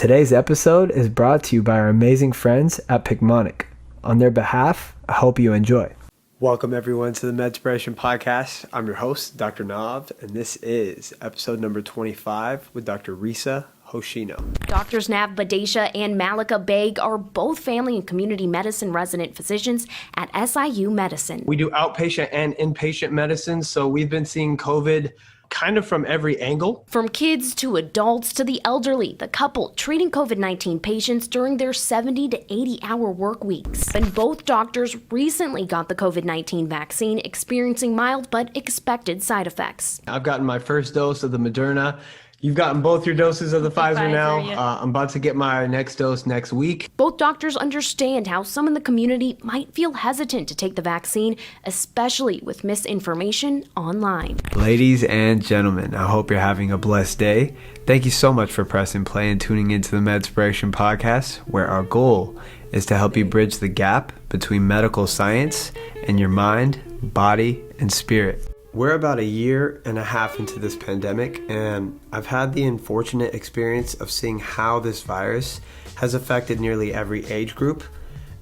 Today's episode is brought to you by our amazing friends at Picmonic. On their behalf, I hope you enjoy. Welcome everyone to the MEDspiration podcast. I'm your host, Dr. Nav, and this is episode number 25 with Dr. Risa Hoshino. Doctors Nav Badesha and Malika Beg are both family and community medicine resident physicians at SIU Medicine. We do outpatient and inpatient medicine, so we've been seeing COVID kind of from every angle. From kids to adults to the elderly, the couple treating COVID-19 patients during their 70 to 80-hour work weeks. And both doctors recently got the COVID-19 vaccine, experiencing mild but expected side effects. I've gotten my first dose of the Moderna. You've gotten both your doses of the Pfizer now. Yeah. I'm about to get my next dose next week. Both doctors understand how some in the community might feel hesitant to take the vaccine, especially with misinformation online. Ladies and gentlemen, I hope you're having a blessed day. Thank you so much for pressing play and tuning into the MEDspiration podcast, where our goal is to help you bridge the gap between medical science and your mind, body, and spirit. We're about a year and a half into this pandemic, and I've had the unfortunate experience of seeing how this virus has affected nearly every age group.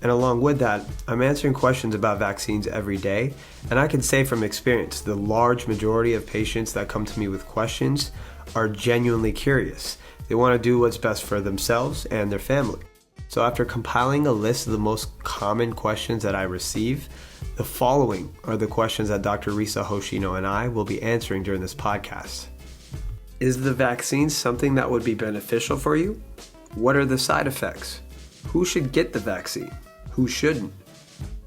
And along with that, I'm answering questions about vaccines every day, and I can say from experience, the large majority of patients that come to me with questions are genuinely curious. They want to do what's best for themselves and their family. So after compiling a list of the most common questions that I receive, the following are the questions that Dr. Risa Hoshino and I will be answering during this podcast. Is the vaccine something that would be beneficial for you? What are the side effects? Who should get the vaccine? Who shouldn't?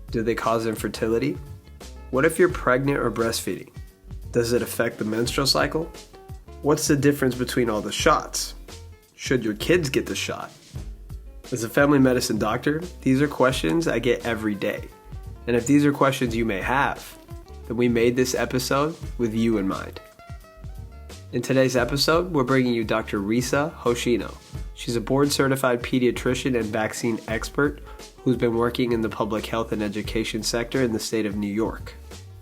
Do they cause infertility? What if you're pregnant or breastfeeding? Does it affect the menstrual cycle? What's the difference between all the shots? Should your kids get the shot? As a family medicine doctor, these are questions I get every day. And if these are questions you may have, then we made this episode with you in mind. In today's episode, we're bringing you Dr. Risa Hoshino. She's a board-certified pediatrician and vaccine expert who's been working in the public health and education sector in the state of New York.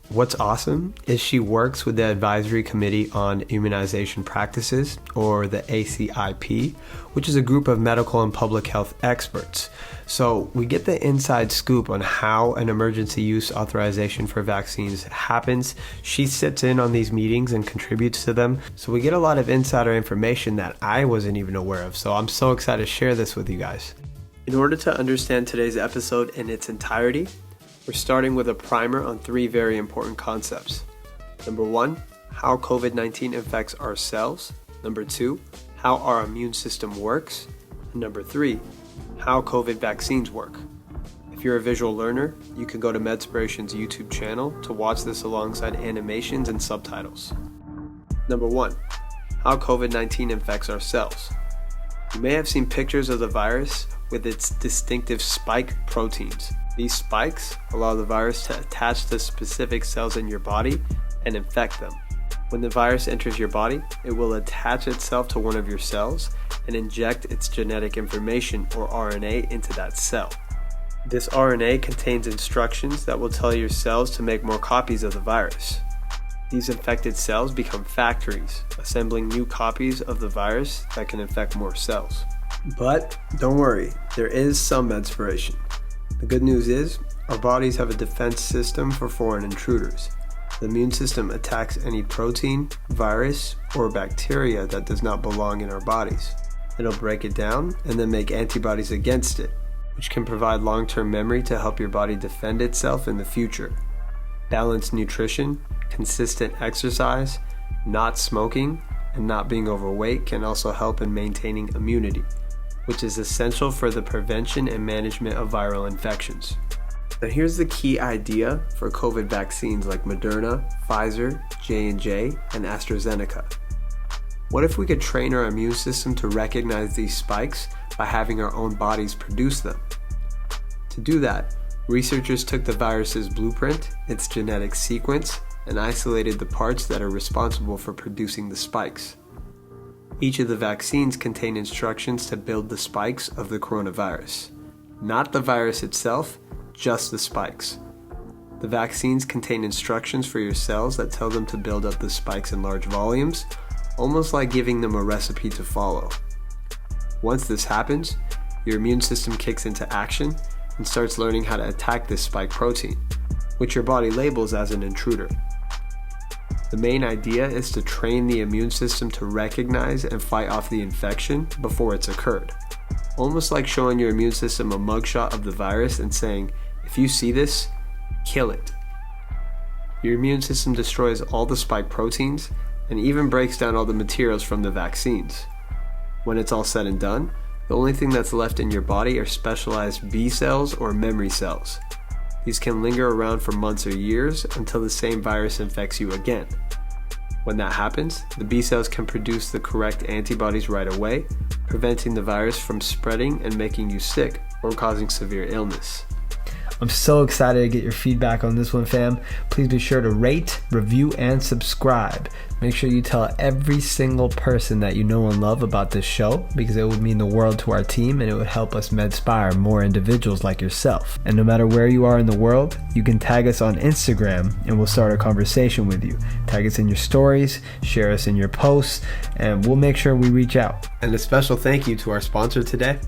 What's awesome is she works with the Advisory Committee on Immunization Practices, or the ACIP, which is a group of medical and public health experts. So we get the inside scoop on how an emergency use authorization for vaccines happens. She sits in on these meetings and contributes to them. So we get a lot of insider information that I wasn't even aware of. So I'm so excited to share this with you guys. In order to understand today's episode in its entirety, we're starting with a primer on three very important concepts. Number one, how COVID-19 infects our cells. Number two, how our immune system works. And number three, how COVID vaccines work. If you're a visual learner, you can go to MEDspiration's YouTube channel to watch this alongside animations and subtitles. Number one, how COVID-19 infects our cells. You may have seen pictures of the virus with its distinctive spike proteins. These spikes allow the virus to attach to specific cells in your body and infect them. When the virus enters your body, it will attach itself to one of your cells and inject its genetic information, or RNA, into that cell. This RNA contains instructions that will tell your cells to make more copies of the virus. These infected cells become factories, assembling new copies of the virus that can infect more cells. But don't worry, there is some MEDspiration. The good news is, our bodies have a defense system for foreign intruders. The immune system attacks any protein, virus, or bacteria that does not belong in our bodies. It'll break it down and then make antibodies against it, which can provide long-term memory to help your body defend itself in the future. Balanced nutrition, consistent exercise, not smoking, and not being overweight can also help in maintaining immunity, which is essential for the prevention and management of viral infections. Now here's the key idea for COVID vaccines like Moderna, Pfizer, J&J, and AstraZeneca. What if we could train our immune system to recognize these spikes by having our own bodies produce them? To do that, researchers took the virus's blueprint, its genetic sequence, and isolated the parts that are responsible for producing the spikes. Each of the vaccines contain instructions to build the spikes of the coronavirus. Not the virus itself, just the spikes. The vaccines contain instructions for your cells that tell them to build up the spikes in large volumes, almost like giving them a recipe to follow. Once this happens, your immune system kicks into action and starts learning how to attack this spike protein, which your body labels as an intruder. The main idea is to train the immune system to recognize and fight off the infection before it's occurred. Almost like showing your immune system a mugshot of the virus and saying, if you see this, kill it. Your immune system destroys all the spike proteins and even breaks down all the materials from the vaccines. When it's all said and done, the only thing that's left in your body are specialized B cells or memory cells. These can linger around for months or years until the same virus infects you again. When that happens, the B cells can produce the correct antibodies right away, preventing the virus from spreading and making you sick or causing severe illness. I'm so excited to get your feedback on this one, fam. Please be sure to rate, review, and subscribe. Make sure you tell every single person that you know and love about this show, because it would mean the world to our team and it would help us medspire more individuals like yourself. And no matter where you are in the world, you can tag us on Instagram and we'll start a conversation with you. Tag us in your stories, share us in your posts, and we'll make sure we reach out. And a special thank you to our sponsor today,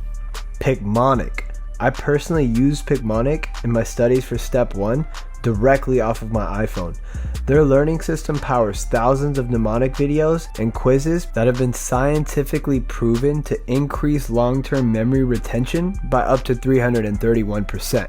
Picmonic. I personally use Picmonic in my studies for Step 1 directly off of my iPhone. Their learning system powers thousands of mnemonic videos and quizzes that have been scientifically proven to increase long-term memory retention by up to 331%.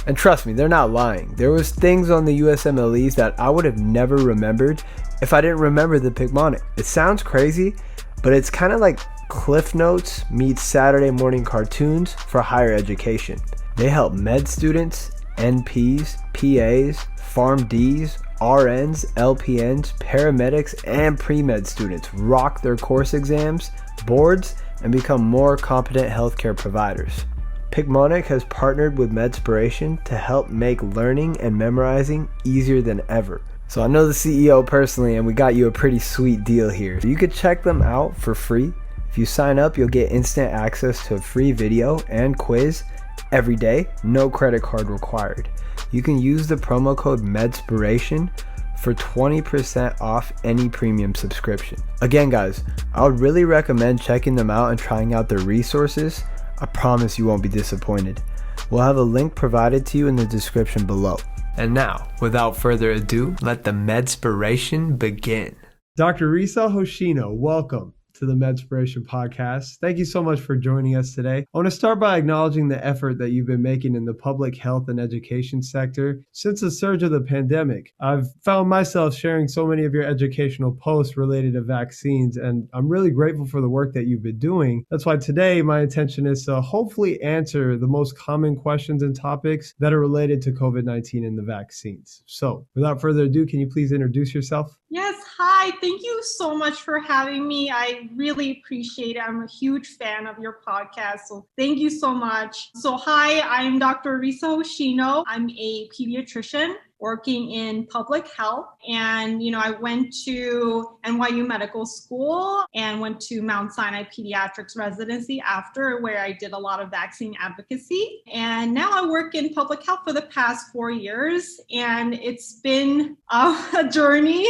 And trust me, they're not lying. There was things on the USMLEs that I would have never remembered if I didn't remember the Picmonic. It sounds crazy, but it's kind of like Cliff Notes meets Saturday morning cartoons for higher education. They help med students, NPs, PAs, PharmDs, RNs, LPNs, paramedics, and pre-med students rock their course exams, boards, and become more competent healthcare providers. Picmonic has partnered with MEDspiration to help make learning and memorizing easier than ever. So I know the CEO personally, and we got you a pretty sweet deal here. You could check them out for free. If you sign up, you'll get instant access to a free video and quiz every day, no credit card required. You can use the promo code MEDspiration for 20% off any premium subscription. Again, guys, I would really recommend checking them out and trying out their resources. I promise you won't be disappointed. We'll have a link provided to you in the description below. And now, without further ado, let the MEDspiration begin. Dr. Risa Hoshino, welcome to the MEDspiration podcast. Thank you so much for joining us today. I want to start by acknowledging the effort that you've been making in the public health and education sector since the surge of the pandemic. I've found myself sharing so many of your educational posts related to vaccines, and I'm really grateful for the work that you've been doing. That's why today my intention is to hopefully answer the most common questions and topics that are related to COVID-19 and the vaccines. So without further ado, can you please introduce yourself? Yes, hi. Thank you so much for having me. I really appreciate it. I'm a huge fan of your podcast, so thank you so much. So hi, I'm Dr. Risa Hoshino. I'm a pediatrician working in public health. And, I went to NYU Medical School and went to Mount Sinai Pediatrics residency after, where I did a lot of vaccine advocacy. And now I work in public health for the past 4 years. And it's been a journey.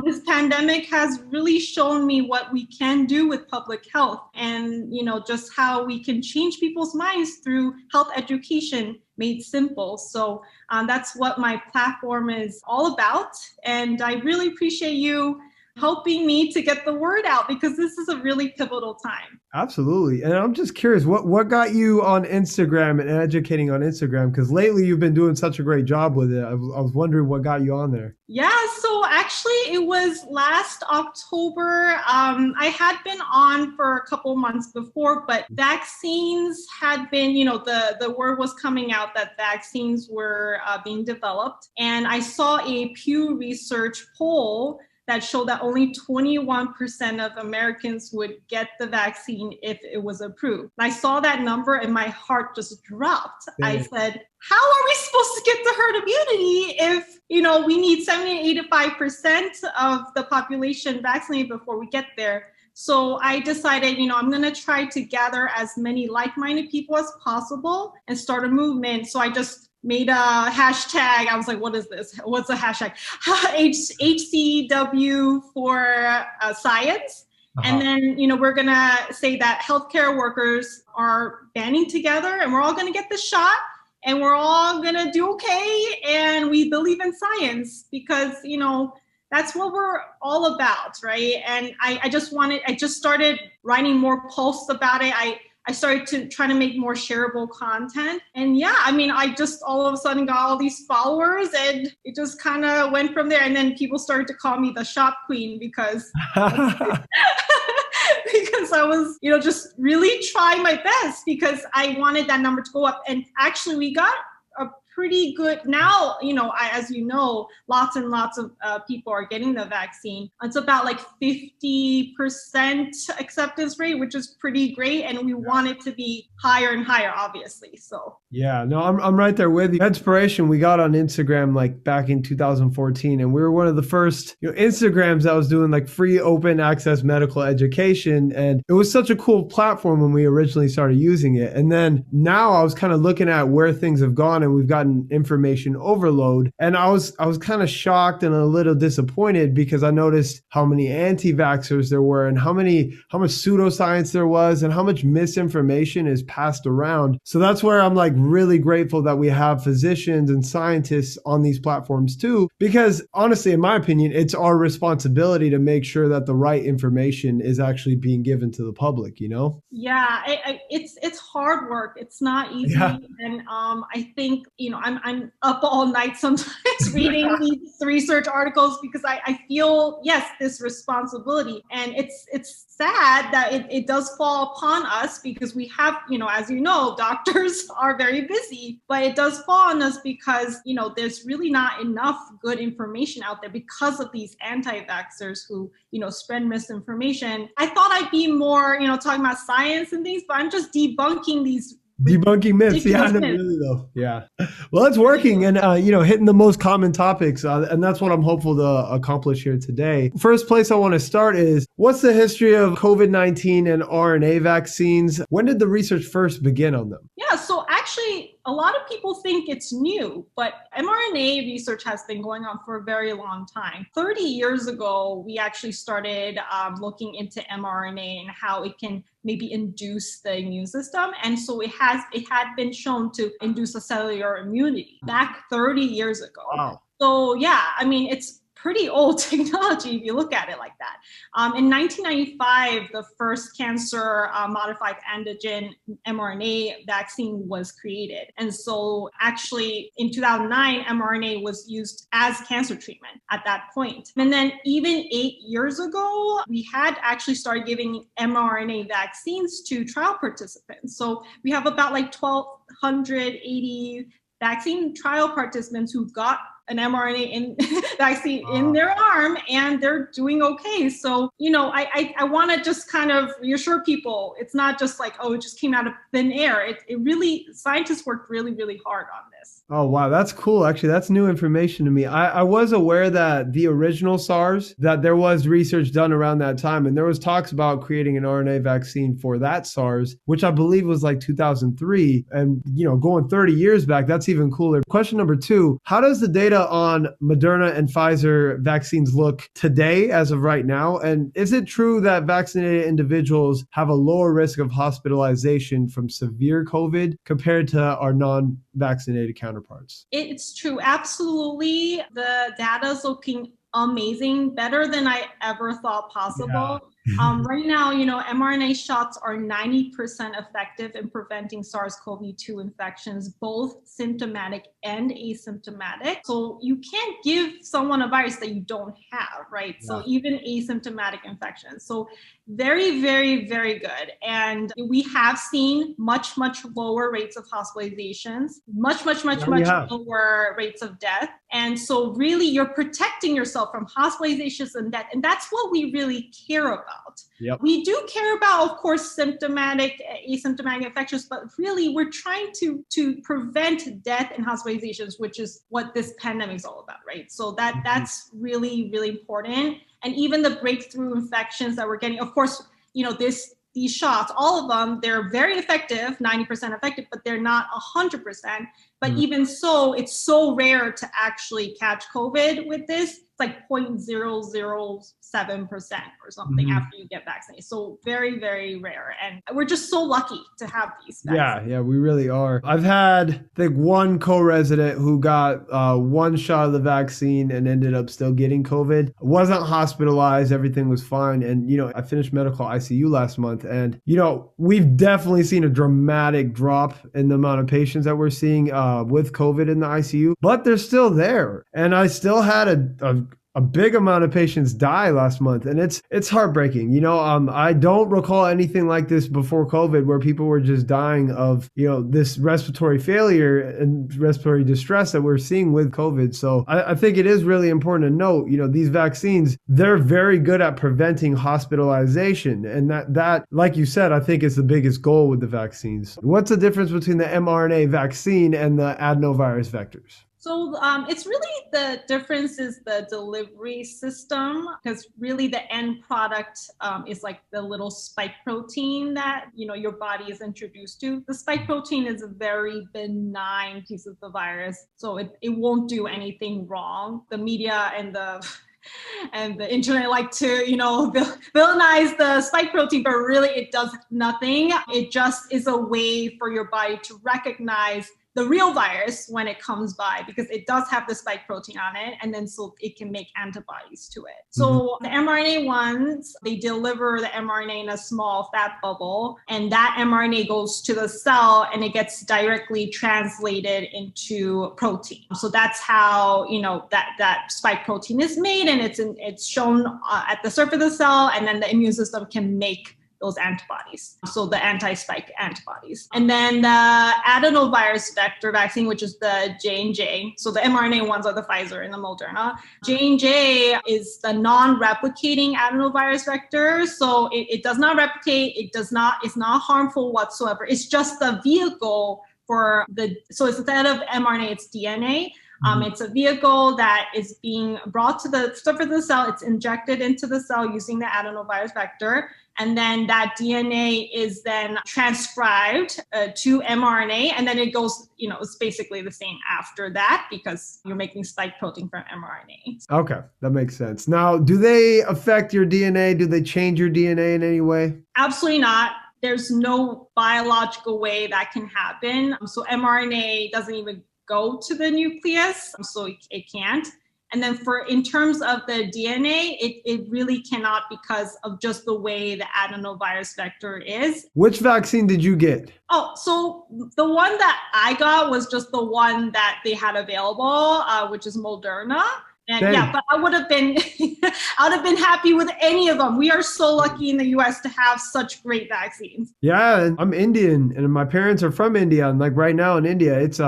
This pandemic has really shown me what we can do with public health and, just how we can change people's minds through health education made simple. So that's what my platform is all about. And I really appreciate you helping me to get the word out, because this is a really pivotal time. Absolutely. And I'm just curious, what got you on Instagram and educating on Instagram? Because lately you've been doing such a great job with it. I was wondering what got you on there. Yeah, so actually it was last October. I had been on for a couple months before, but vaccines had been, the word was coming out that vaccines were being developed. And I saw a Pew Research poll that showed that only 21% of Americans would get the vaccine if it was approved. And I saw that number and my heart just dropped. Yeah. I said, how are we supposed to get to herd immunity if, we need 70 to 85% of the population vaccinated before we get there? So I decided, I'm going to try to gather as many like-minded people as possible and start a movement. So I just made a hashtag. I was like, what is this? What's a hashtag? HCW for science. And then, we're going to say that healthcare workers are banding together and we're all going to get the shot and we're all going to do okay. And we believe in science because, that's what we're all about, right? And I just started writing more posts about it. I started to try to make more shareable content. And yeah, I just all of a sudden got all these followers and it just kind of went from there. And then people started to call me the shot queen because because I was, just really trying my best because I wanted that number to go up. And actually we got a pretty good now, as lots and lots of people are getting the vaccine. It's about like 50% acceptance rate, which is pretty great. And we want it to be higher and higher, obviously. So yeah, no, I'm right there with you. MEDspiration we got on Instagram like back in 2014, and we were one of the first Instagrams that was doing like free open access medical education, and it was such a cool platform when we originally started using it. And then now I was kind of looking at where things have gone, and we've gotten information overload, and I was kind of shocked and a little disappointed because I noticed how many anti-vaxxers there were and how much pseudoscience there was and how much misinformation is passed around. So that's where I'm like really grateful that we have physicians and scientists on these platforms too, because honestly, in my opinion, it's our responsibility to make sure that the right information is actually being given to the public, Yeah, it's hard work. It's not easy. Yeah. And I think, I'm up all night sometimes reading these research articles because I feel, yes, this responsibility. And it's sad that it does fall upon us because we have, as doctors are very busy, but it does fall on us because, there's really not enough good information out there because of these anti-vaxxers who, spread misinformation. I thought I'd be more, talking about science and things, but I'm just debunking these myths. Yeah, really though. Yeah. Well, it's working and, hitting the most common topics. And that's what I'm hopeful to accomplish here today. First place I want to start is, what's the history of COVID-19 and RNA vaccines? When did the research first begin on them? Yeah, so actually, a lot of people think it's new, but mRNA research has been going on for a very long time. 30 years ago, we actually started looking into mRNA and how it can maybe induce the immune system. And so it had been shown to induce a cellular immunity back 30 years ago. Wow. So yeah, it's pretty old technology if you look at it like that. In 1995, the first cancer modified antigen mRNA vaccine was created. And so actually in 2009, mRNA was used as cancer treatment at that point. And then even 8 years ago, we had actually started giving mRNA vaccines to trial participants. So we have about like 1,280 vaccine trial participants who got an mRNA vaccine in their arm, and they're doing okay. So, I want to just kind of reassure people, it's not just like, oh, it just came out of thin air. It really, scientists worked really, really hard on this. Oh, wow. That's cool. Actually, that's new information to me. I was aware that the original SARS, that there was research done around that time, and there was talks about creating an RNA vaccine for that SARS, which I believe was like 2003. And, going 30 years back, that's even cooler. Question number 2, how does the data on Moderna and Pfizer vaccines look today as of right now? And is it true that vaccinated individuals have a lower risk of hospitalization from severe COVID compared to our non-vaccinated counterparts? It's true. Absolutely. The data is looking amazing, better than I ever thought possible. Yeah. Right now, mRNA shots are 90% effective in preventing SARS-CoV-2 infections, both symptomatic and asymptomatic. So you can't give someone a virus that you don't have, right? Yeah. So even asymptomatic infections. So very, very, very good. And we have seen much, much lower rates of hospitalizations, much lower rates of death. And so really you're protecting yourself from hospitalizations and death. And that's what we really care about. Yep. We do care about, of course, symptomatic, asymptomatic infections, but really we're trying to prevent death and hospitalizations, which is what this pandemic is all about, right? So that's really, really important. And even the breakthrough infections that we're getting, of course, these shots, all of them, they're very effective, 90% effective, but they're not 100%. But even so, it's so rare to actually catch COVID with this. It's like 0.007% or something after you get vaccinated. So very, very rare. And we're just so lucky to have these vaccines. Yeah, we really are. I've had, I think, one co-resident who got one shot of the vaccine and ended up still getting COVID. Wasn't hospitalized. Everything was fine. And, I finished medical ICU last month. And, we've definitely seen a dramatic drop in the amount of patients that we're seeing with COVID in the ICU, but they're still there. And I still had a big amount of patients die last month, and it's heartbreaking. I don't recall anything like this before COVID, where people were just dying of this respiratory failure and respiratory distress that we're seeing with COVID. So I think it is really important to note, these vaccines, they're very good at preventing hospitalization, and that like you said, I think is the biggest goal with the vaccines. What's the difference between the mRNA vaccine and the adenovirus vectors? So it's really, the difference is the delivery system, because really the end product is like the little spike protein that, your body is introduced to. The spike protein is a very benign piece of the virus, so it won't do anything wrong. The media and the internet like to, villainize the spike protein, but really it does nothing. It just is a way for your body to recognize the real virus when it comes by, because it does have the spike protein on it, and then so it can make antibodies to it. So the mRNA ones, they deliver the mRNA in a small fat bubble, and that mRNA goes to the cell and it gets directly translated into protein. So that's how, that spike protein is made, and it's shown at the surface of the cell, and then the immune system can make those antibodies, so the anti-spike antibodies. And then the adenovirus vector vaccine, which is the J&J, so the mRNA ones are the Pfizer and the Moderna. J&J is the non-replicating adenovirus vector, so it does not replicate, it's not harmful whatsoever. It's just the vehicle for so instead of mRNA, it's DNA. It's a vehicle that is being brought to the surface of the cell. It's injected into the cell using the adenovirus vector. And then that DNA is then transcribed to mRNA. And then it goes, it's basically the same after that, because you're making spike protein from mRNA. Okay, that makes sense. Now, do they affect your DNA? Do they change your DNA in any way? Absolutely not. There's no biological way that can happen. So mRNA doesn't even go to the nucleus, so it can't. And then in terms of the DNA, it really cannot, because of just the way the adenovirus vector is. Which vaccine did you get? Oh, so the one that I got was just the one that they had available, which is Moderna. And Dang. Yeah, but I would have been happy with any of them. We are so lucky in the US to have such great vaccines. Yeah, and I'm Indian, and my parents are from India. And like right now in India, it's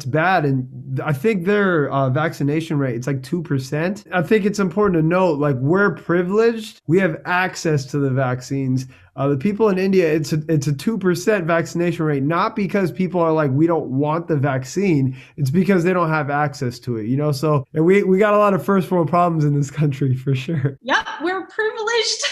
bad. And I think their vaccination rate, it's like 2%. I think it's important to note, like, we're privileged. We have access to the vaccines. The people in India, it's a 2% vaccination rate, not because people are like, we don't want the vaccine. It's because they don't have access to it, So, and we got a lot of first world problems in this country for sure. Yeah, we're privileged.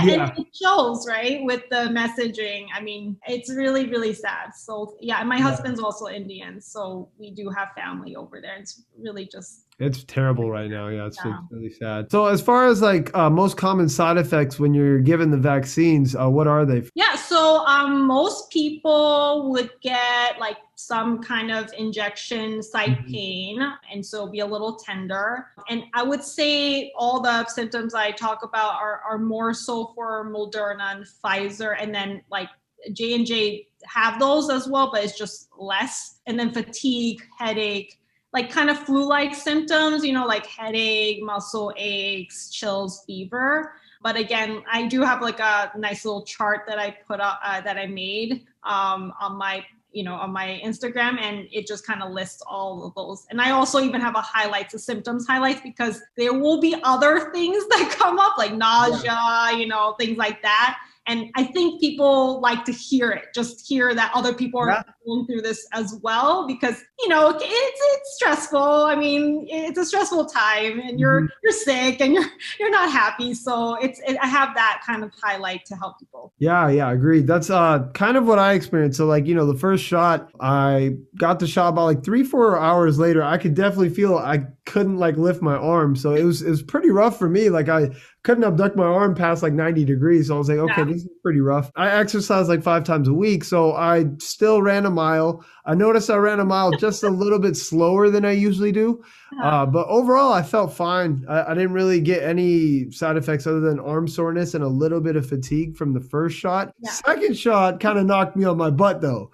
Yeah. And it shows, right, with the messaging. I mean, it's really, really sad. So yeah, and my husband's also Indian, so we do have family over there. It's really just... It's terrible right now. Yeah, it's really sad. So as far as like most common side effects when you're given the vaccines, what are they? Yeah, so most people would get like some kind of injection site pain, and so be a little tender. And I would say all the symptoms I talk about are more so for Moderna and Pfizer, and then like J&J have those as well, but it's just less. And then fatigue, headache, like kind of flu-like symptoms, like headache, muscle aches, chills, fever. But again, I do have like a nice little chart that I put up, that I made on my Instagram, and it just kind of lists all of those. And I also even have a symptoms highlights, because there will be other things that come up, like nausea, things like that. And I think people like to hear it, just hear that other people are going through this as well, because, it's stressful. I mean, it's a stressful time, and you're sick and you're not happy. So I have that kind of highlight to help people. Yeah, agreed. That's kind of what I experienced. So the first shot, I got the shot about 3-4 hours later. I could definitely feel I couldn't lift my arm. So it was pretty rough for me. I couldn't abduct my arm past 90 degrees. So I was like, okay, this is pretty rough. I exercise 5 times a week. So I still ran a mile. I noticed I ran a mile just a little bit slower than I usually do. But overall, I felt fine. I didn't really get any side effects other than arm soreness and a little bit of fatigue from the first shot. Yeah. Second shot kind of knocked me on my butt though.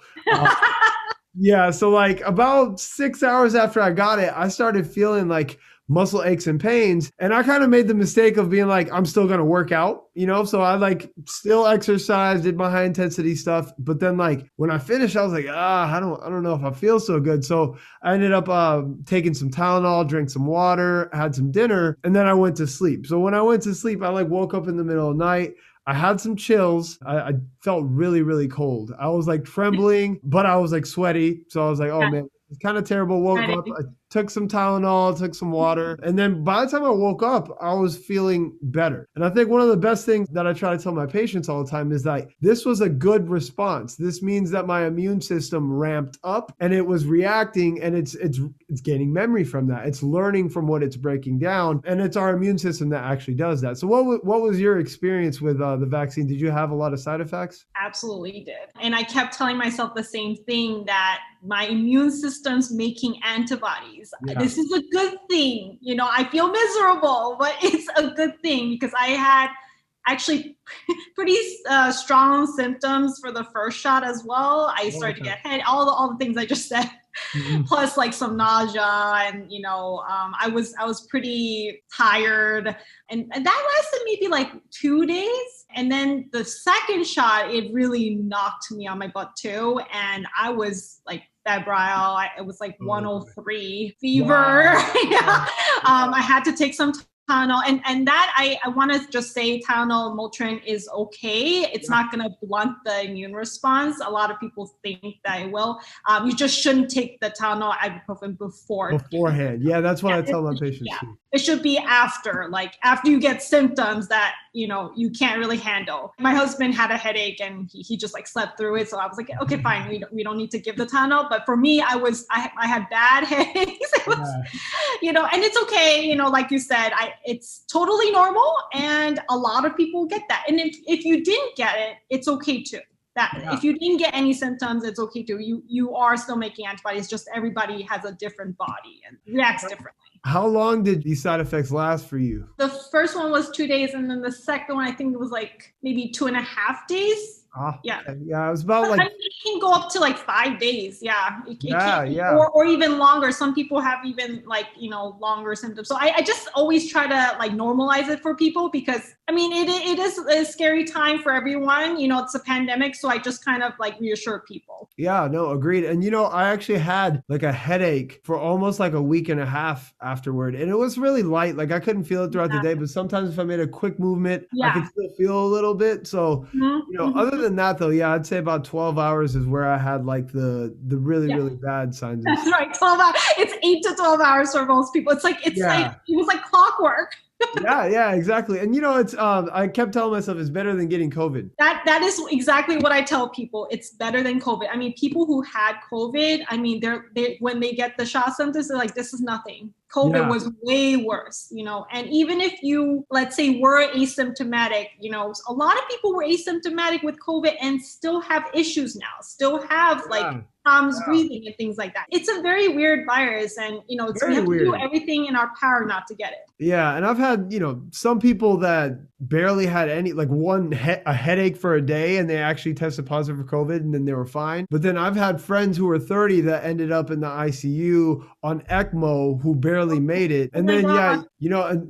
Yeah. So about 6 hours after I got it, I started feeling muscle aches and pains. And I kind of made the mistake of being I'm still going to work out, so I still exercised, did my high intensity stuff. But then when I finished, I was I don't know if I feel so good. So I ended up taking some Tylenol, drank some water, had some dinner, and then I went to sleep. So when I went to sleep, I woke up in the middle of the night. I had some chills. I felt really, really cold. I was trembling, but I was sweaty. So I was oh man, it's kind of terrible. Woke up. I took some Tylenol, took some water. And then by the time I woke up, I was feeling better. And I think one of the best things that I try to tell my patients all the time is that this was a good response. This means that my immune system ramped up and it was reacting, and it's gaining memory from that. It's learning from what it's breaking down. And it's our immune system that actually does that. So what was your experience with the vaccine? Did you have a lot of side effects? Absolutely did. And I kept telling myself the same thing, that my immune system's making antibodies. Yeah. This is a good thing. I feel miserable, but it's a good thing, because I had actually pretty strong symptoms for the first shot as well. I started to get head, all the things I just said, plus some nausea, and I was pretty tired, and that lasted maybe 2 days. And then the second shot, it really knocked me on my butt too, and I was febrile. It was 103 fever. Wow. Yeah. I had to take some Tylenol, and that I want to just say Tylenol, Motrin is okay. It's not going to blunt the immune response. A lot of people think that it will. You just shouldn't take the Tylenol, ibuprofen beforehand. Yeah, that's what I tell my patients. Yeah. It should be after you get symptoms that you can't really handle. My husband had a headache and he just slept through it, so I was okay, fine, we don't need to give the Tylenol. But for me, I had bad headaches. It was, and it's okay. Like you said, it's totally normal, and a lot of people get that. And if you didn't get it, it's okay too. If you didn't get any symptoms, it's okay too. You are still making antibodies. Just everybody has a different body and reacts differently. How long did these side effects last for you? The first one was 2 days, and then the second one, I think it was maybe 2.5 days. Yeah. Yeah, it was about it can go up to 5 days. Yeah. Or even longer. Some people have even longer symptoms. So I just always try to normalize it for people, because it is a scary time for everyone. It's a pandemic. So I just kind of reassure people. Yeah, no, agreed. And I actually had a headache for almost a week and a half afterward. And it was really light. I couldn't feel it throughout the day, but sometimes if I made a quick movement, I could still feel a little bit. So, other than that though, I'd say about 12 hours is where I had the really, really bad signs. That's right. 12 hours. It's 8 to 12 hours for most people. It was like clockwork. Yeah, exactly. And it's I kept telling myself it's better than getting COVID. That is exactly what I tell people. It's better than COVID. People who had COVID, they when they get the shot symptoms, they're this is nothing. COVID was way worse, and even if you, let's say, were asymptomatic, a lot of people were asymptomatic with COVID and still have issues now, still have problems breathing and things like that. It's a very weird virus, and we have to do everything in our power not to get it. Yeah, and I've had some people that barely had any a headache for a day, and they actually tested positive for COVID, and then they were fine. But then I've had friends who were 30 that ended up in the ICU on ECMO who barely made it, and then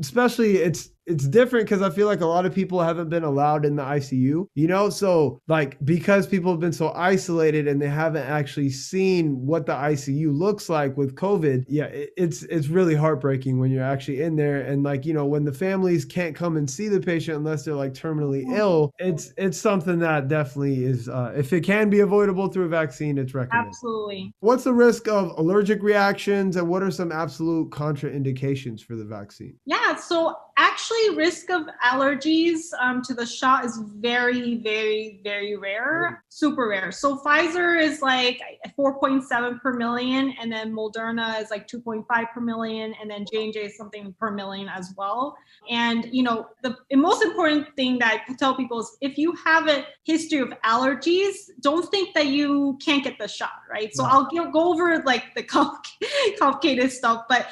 especially it's it's different because I feel like a lot of people haven't been allowed in the ICU, you know? So like, because people have been so isolated and they haven't actually seen what the ICU looks like with COVID. Yeah, it's really heartbreaking when you're actually in there. And like, you know, when the families can't come and see the patient unless they're like terminally ill, it's something that definitely is, if it can be avoidable through a vaccine, it's recommended. Absolutely. What's the risk of allergic reactions and what are some absolute contraindications for the vaccine? Yeah, so actually risk of allergies to the shot is very, very, very rare, super rare. So Pfizer is like 4.7 per million, and then Moderna is like 2.5 per million, and then J&J is something per million as well. And, you know, the most important thing that I tell people is if you have a history of allergies, don't think that you can't get the shot, right? So I'll go over like the complicated stuff, but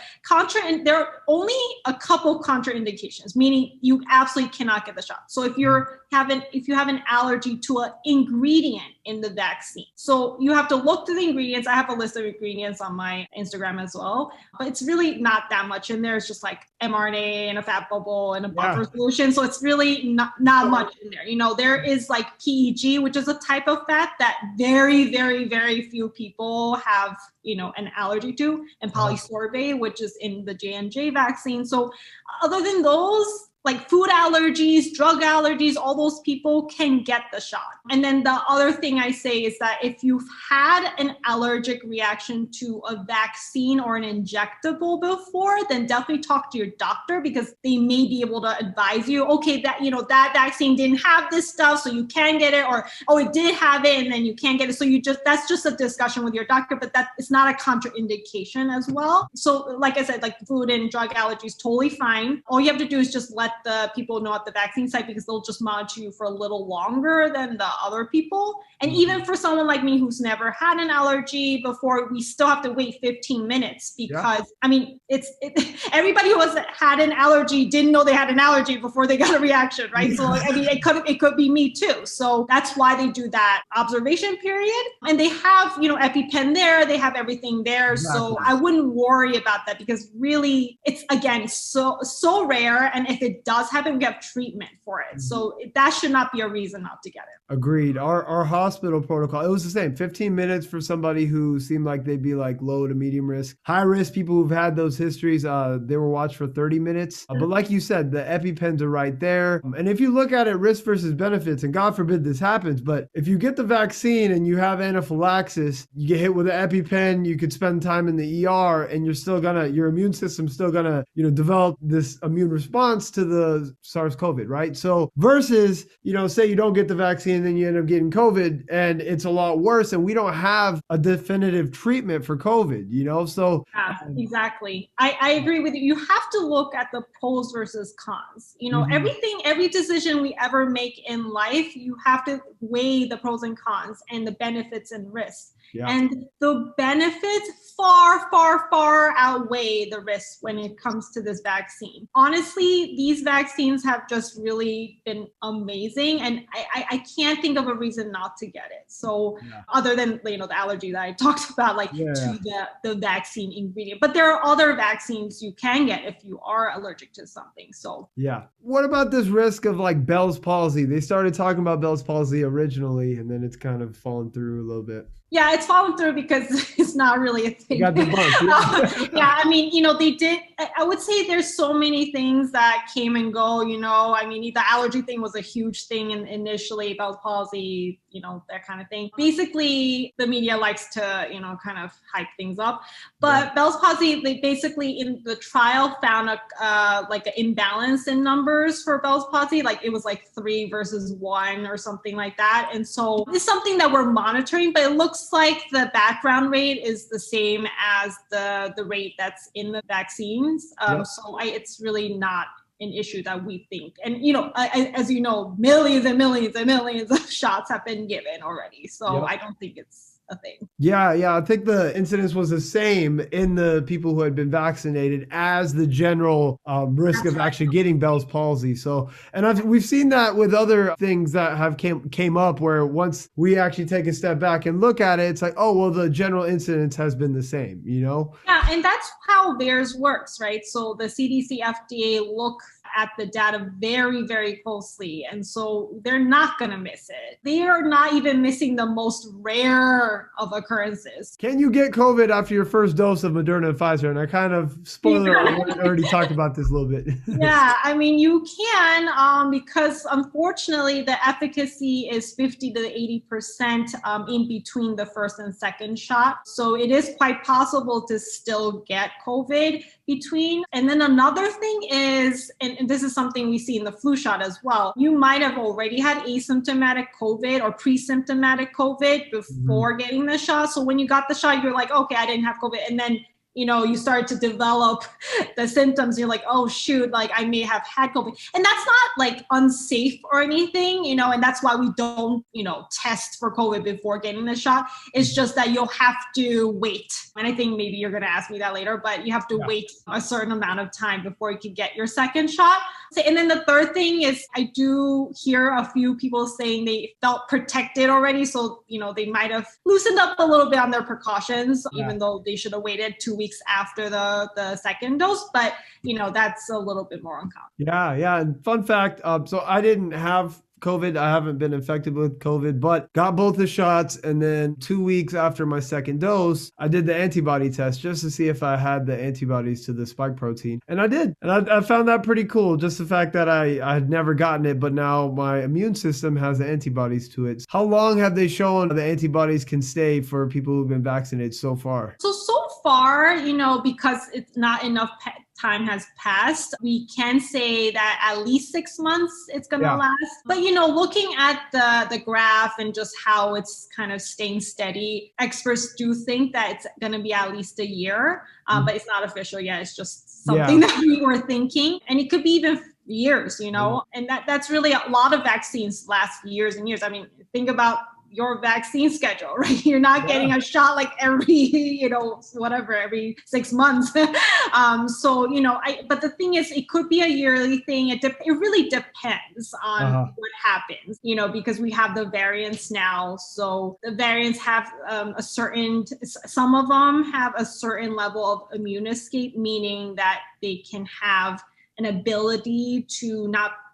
there are only a couple contraindications, meaning you absolutely cannot get the shot. So if you have an allergy to an ingredient in the vaccine, so you have to look to the ingredients. I have a list of ingredients on my Instagram as well, but it's really not that much in there. It's just like mRNA and a fat bubble and a buffer solution. So it's really not much in there. You know, there is like PEG, which is a type of fat that very, very, very few people have, you know, an allergy to, and polysorbate, which is in the J&J vaccine. So other than those, like food allergies, drug allergies, all those people can get the shot. And then the other thing I say is that if you've had an allergic reaction to a vaccine or an injectable before, then definitely talk to your doctor, because they may be able to advise you, okay, that, you know, that vaccine didn't have this stuff, so you can get it, or, oh, it did have it and then you can't get it. So that's just a discussion with your doctor, but that is not a contraindication as well. So like I said, like food and drug allergies, totally fine. All you have to do is just let the people know at the vaccine site, because they'll just monitor you for a little longer than the other people. And even for someone like me who's never had an allergy before, we still have to wait 15 minutes because, I mean, everybody who has had an allergy didn't know they had an allergy before they got a reaction, right? So I mean, it could be me too. So that's why they do that observation period. And they have, you know, EpiPen there, they have everything there. Exactly. So I wouldn't worry about that, because really it's, again, so rare. And if it does happen, we have treatment for it. So that should not be a reason not to get it. Agreed. Our hospital protocol, it was the same. 15 minutes for somebody who seemed like they'd be like low to medium risk. High risk people who've had those histories, they were watched for 30 minutes. But like you said, the EpiPens are right there. And if you look at it, risk versus benefits, and God forbid this happens, but if you get the vaccine and you have anaphylaxis, you get hit with an EpiPen, you could spend time in the ER, and your immune system's still gonna, you know, develop this immune response to the SARS-CoV, right? So versus, you know, say you don't get the vaccine and then you end up getting COVID and it's a lot worse, and we don't have a definitive treatment for COVID, you know? So exactly. I agree with you. You have to look at the pros versus cons. You know, every decision we ever make in life, you have to weigh the pros and cons and the benefits and risks. Yeah. And the benefits far, far, far outweigh the risks when it comes to this vaccine. Honestly, these vaccines have just really been amazing. And I can't think of a reason not to get it. So other than, you know, the allergy that I talked about, like to the vaccine ingredient. But there are other vaccines you can get if you are allergic to something. So what about this risk of like Bell's palsy? They started talking about Bell's palsy originally, and then it's kind of fallen through a little bit. Yeah, it's fallen through because it's not really a thing. Got the bump, I mean, you know, they did. I would say there's so many things that came and go, you know. I mean, the allergy thing was a huge thing initially, Bell's palsy, you know, that kind of thing. Basically, the media likes to, you know, kind of hype things up. But Bell's palsy, they basically in the trial found like an imbalance in numbers for Bell's palsy. Like it was like 3 versus 1 or something like that. And so it's something that we're monitoring, but it looks like the background rate is the same as the rate that's in the vaccines. So it's really not an issue that we think. And, you know, as you know, millions and millions and millions of shots have been given already. So I don't think it's a thing. Yeah. I think the incidence was the same in the people who had been vaccinated as the general risk of actually getting Bell's palsy. So, and we've seen that with other things that have came up where once we actually take a step back and look at it, it's like, oh, well, the general incidence has been the same, you know? Yeah, and that's how theirs works, right? So the CDC, FDA look at the data very, very closely. And so they're not going to miss it. They are not even missing the most rare of occurrences. Can you get COVID after your first dose of Moderna and Pfizer? And I kind of, spoiler, I already talked about this a little bit. Yeah, I mean, you can, because unfortunately the efficacy is 50 to 80% in between the first and second shot. So it is quite possible to still get COVID between. And then another thing is, and this is something we see in the flu shot as well, you might have already had asymptomatic COVID or pre-symptomatic COVID before getting the shot. So when you got the shot, you're like, okay, I didn't have COVID. And then you start to develop the symptoms. You're like, oh, shoot, like I may have had COVID. And that's not like unsafe or anything, and that's why we don't, test for COVID before getting the shot. It's just that you'll have to wait. And I think maybe you're going to ask me that later, but you have to wait a certain amount of time before you can get your second shot. And then the third thing is I do hear a few people saying they felt protected already. So, they might have loosened up a little bit on their precautions, even though they should have waited 2 weeks after the second dose. But, that's a little bit more uncommon. Yeah. And fun fact, so I didn't have COVID. I haven't been infected with COVID, but got both the shots. And then 2 weeks after my second dose, I did the antibody test just to see if I had the antibodies to the spike protein. And I did. And I found that pretty cool. Just the fact that I had never gotten it, but now my immune system has the antibodies to it. How long have they shown the antibodies can stay for people who've been vaccinated so far? So far, because it's not enough time has passed, we can say that at least 6 months it's going to last. But, looking at the graph and just how it's kind of staying steady, experts do think that it's going to be at least a year, but it's not official yet. It's just something that we were thinking. And it could be even years, and that's really a lot of vaccines last years and years. I mean, think about your vaccine schedule, right? You're not getting a shot like every, every 6 months. But the thing is, it could be a yearly thing. It really depends on what happens, because we have the variants now. So the variants have some of them have a certain level of immune escape, meaning that they can have an ability to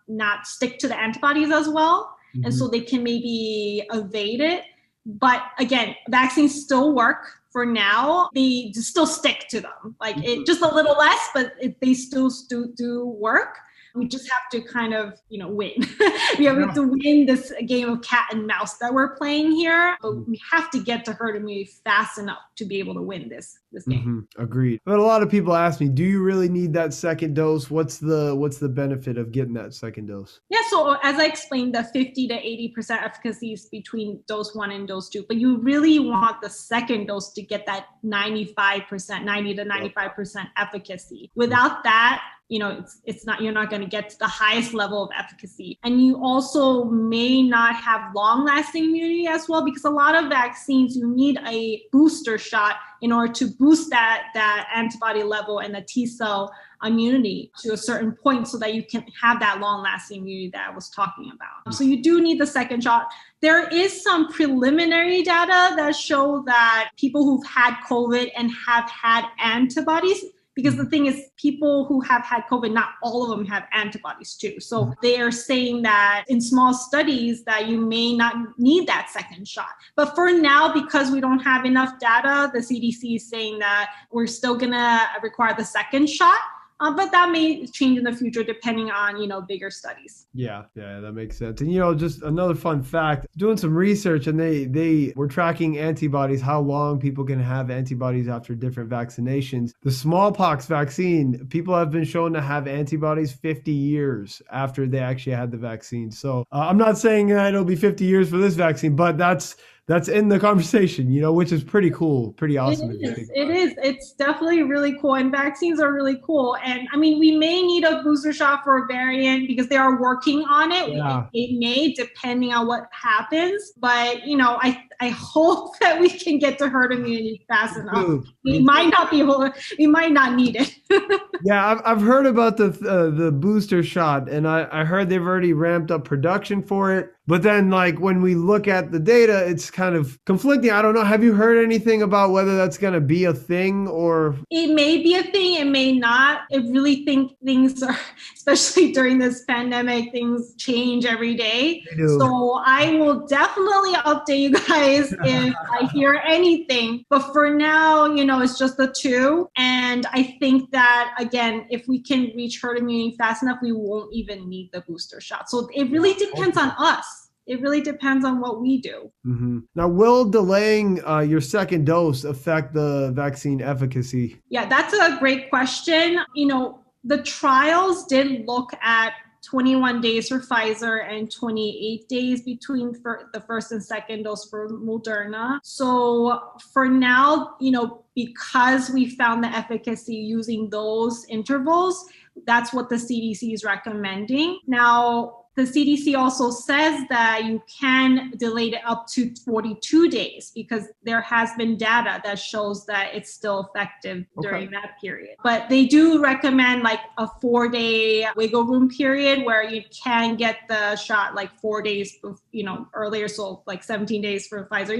not stick to the antibodies as well. And so they can maybe evade it. But again, vaccines still work for now. They still stick to them. Like it just a little less, but they still do work. We just have to kind of, win. We have to win this game of cat and mouse that we're playing here. But we have to get to herd immunity fast enough to be able to win this game. Agreed. But a lot of people ask me, do you really need that second dose? What's the benefit of getting that second dose? Yeah, so as I explained, the 50 to 80% efficacy is between dose 1 and dose 2. But you really want the second dose to get that 90 to 95% efficacy. Without that, it's not, you're not going to get to the highest level of efficacy. And you also may not have long lasting immunity as well, because a lot of vaccines, you need a booster shot in order to boost that antibody level and the T cell immunity to a certain point so that you can have that long lasting immunity that I was talking about. So you do need the second shot. There is some preliminary data that show that people who've had COVID and have had antibodies, because the thing is, people who have had COVID, not all of them have antibodies too. So they are saying that in small studies that you may not need that second shot. But for now, because we don't have enough data, the CDC is saying that we're still gonna require the second shot. But that may change in the future depending on, bigger studies. Yeah, that makes sense. And, just another fun fact, doing some research, and they were tracking antibodies, how long people can have antibodies after different vaccinations. The smallpox vaccine, people have been shown to have antibodies 50 years after they actually had the vaccine. So I'm not saying that it'll be 50 years for this vaccine, but that's in the conversation, which is pretty cool, pretty awesome. It is. It's definitely really cool. And vaccines are really cool. And I mean, we may need a booster shot for a variant because they are working on it. Yeah. It may, depending on what happens. But, I hope that we can get to herd immunity fast enough. We might not need it. Yeah, I've heard about the booster shot, and I heard they've already ramped up production for it. But then, like, when we look at the data, it's kind of conflicting. I don't know. Have you heard anything about whether that's going to be a thing or? It may be a thing. It may not. I really think things are, especially during this pandemic, things change every day. So I will definitely update you guys if I hear anything. But for now, it's just the two. And I think that, again, if we can reach herd immunity fast enough, we won't even need the booster shot. So it really depends on us. It really depends on what we do. Mm-hmm. Now, will delaying your second dose affect the vaccine efficacy? Yeah, that's a great question. The trials did look at 21 days for Pfizer and 28 days between the first and second dose for Moderna. So for now, because we found the efficacy using those intervals, that's what the CDC is recommending. Now, the CDC also says that you can delay it up to 42 days because there has been data that shows that it's still effective during that period. But they do recommend like a 4-day wiggle room period where you can get the shot like 4 days, earlier. So like 17 days for Pfizer,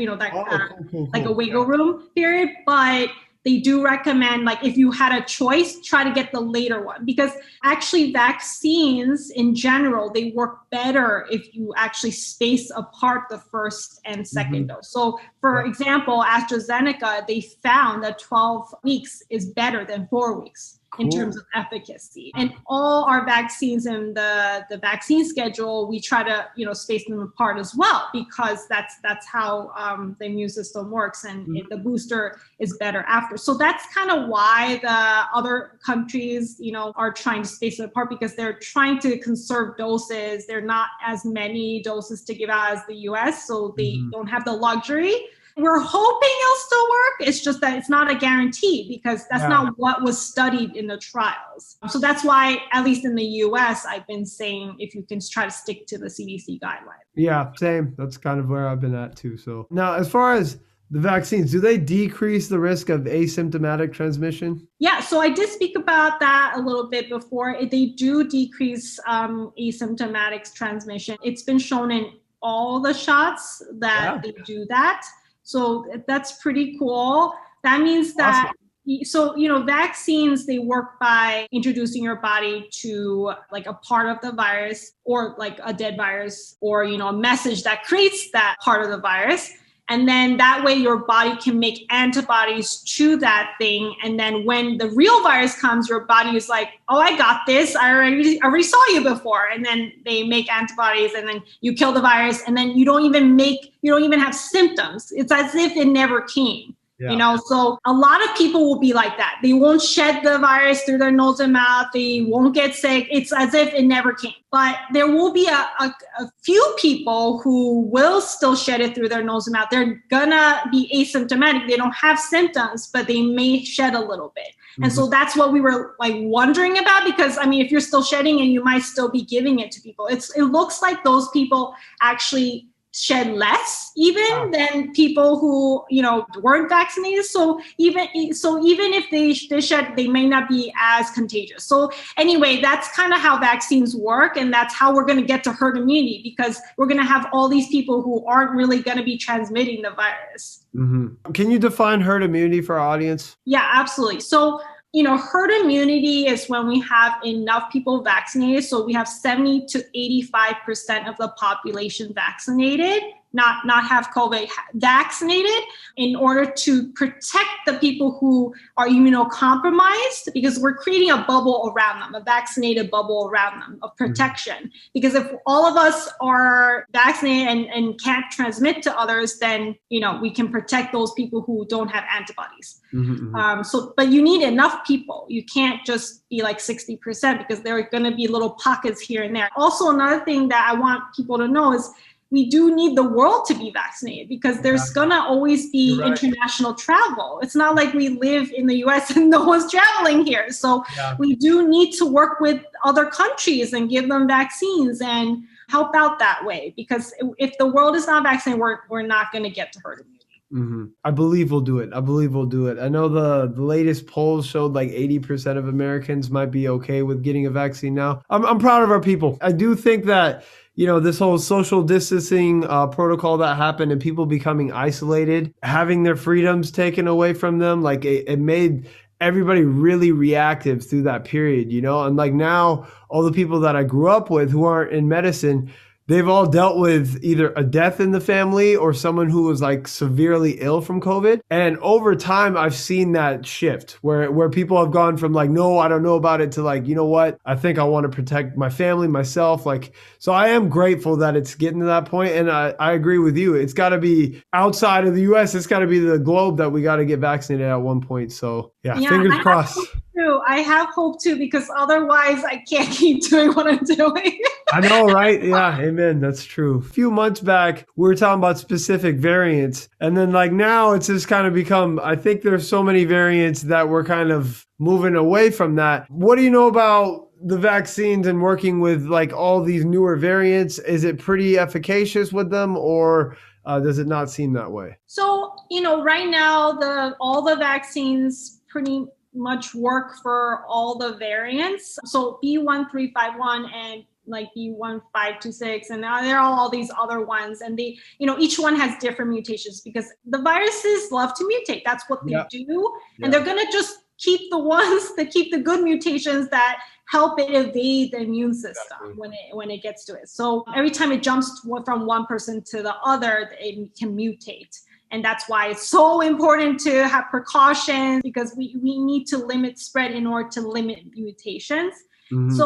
like a wiggle room period. But they do recommend, like, if you had a choice, try to get the later one, because actually vaccines in general, they work better if you actually space apart the first and second dose. So for example, AstraZeneca, they found that 12 weeks is better than 4 weeks. In terms of efficacy. And all our vaccines in the vaccine schedule, we try to, space them apart as well, because that's how the immune system works, and the booster is better after. So that's kind of why the other countries, are trying to space it apart, because they're trying to conserve doses. There are not as many doses to give out as the US, so they don't have the luxury. We're hoping it'll still work. It's just that it's not a guarantee, because that's not what was studied in the trials. So that's why, at least in the US, I've been saying if you can try to stick to the CDC guideline. Yeah, same. That's kind of where I've been at too. So now, as far as the vaccines, do they decrease the risk of asymptomatic transmission? Yeah, so I did speak about that a little bit before. They do decrease asymptomatic transmission. It's been shown in all the shots that they do that. So that's pretty cool. That means that, vaccines, they work by introducing your body to like a part of the virus, or like a dead virus, or, a message that creates that part of the virus. And then that way your body can make antibodies to that thing. And then when the real virus comes, your body is like, oh, I got this. I already saw you before. And then they make antibodies, and then you kill the virus, and then you don't even have symptoms. It's as if it never came. So a lot of people will be like that. They won't shed the virus through their nose and mouth. They won't get sick. It's as if it never came. But there will be a few people who will still shed it through their nose and mouth. They're gonna be asymptomatic. They don't have symptoms, but they may shed a little bit. And so that's what we were like wondering about, because if you're still shedding and you might still be giving it to people, it looks like those people actually shed less even than people who weren't vaccinated. So even if they shed, they may not be as contagious. So anyway, that's kind of how vaccines work, and that's how we're going to get to herd immunity, because we're going to have all these people who aren't really going to be transmitting the virus. Can you define herd immunity for our audience? Yeah, absolutely. So herd immunity is when we have enough people vaccinated. So we have 70 to 85% of the population vaccinated, not have COVID, vaccinated, in order to protect the people who are immunocompromised, because we're creating a bubble around them, a vaccinated bubble around them of protection. Because if all of us are vaccinated and can't transmit to others, then, we can protect those people who don't have antibodies. But you need enough people. You can't just be like 60%, because there are going to be little pockets here and there. Also, another thing that I want people to know is we do need the world to be vaccinated, because there's going to always be international travel. It's not like we live in the US and no one's traveling here. So we do need to work with other countries and give them vaccines and help out that way, because if the world is not vaccinated, we're not going to get to herd immunity. Mm-hmm. I believe we'll do it. I know the latest polls showed like 80% of Americans might be okay with getting a vaccine now. I'm proud of our people. I do think that, this whole social distancing protocol that happened and people becoming isolated, having their freedoms taken away from them, like it made everybody really reactive through that period, and like now all the people that I grew up with who aren't in medicine, they've all dealt with either a death in the family or someone who was like severely ill from COVID. And over time, I've seen that shift where people have gone from like, no, I don't know about it, to like, you know what? I think I want to protect my family, myself. Like, so I am grateful that it's getting to that point. And I agree with you. It's got to be outside of the US. It's got to be the globe that we got to get vaccinated at one point. So yeah, fingers crossed. I have hope too, because otherwise I can't keep doing what I'm doing. I know, right? Yeah, amen. That's true. A few months back, we were talking about specific variants. And then like now it's just kind of become, I think there's so many variants that we're kind of moving away from that. What do you know about the vaccines and working with like all these newer variants? Is it pretty efficacious with them, or does it not seem that way? So, right now, all the vaccines pretty much work for all the variants. So B1351 and like B1526, and now there are all these other ones, and they, each one has different mutations because the viruses love to mutate. That's what they do. And they're going to just keep the good mutations that help it evade the immune system when it gets to it. So every time it jumps from one person to the other, it can mutate. And that's why it's so important to have precautions, because we need to limit spread in order to limit mutations. Mm-hmm.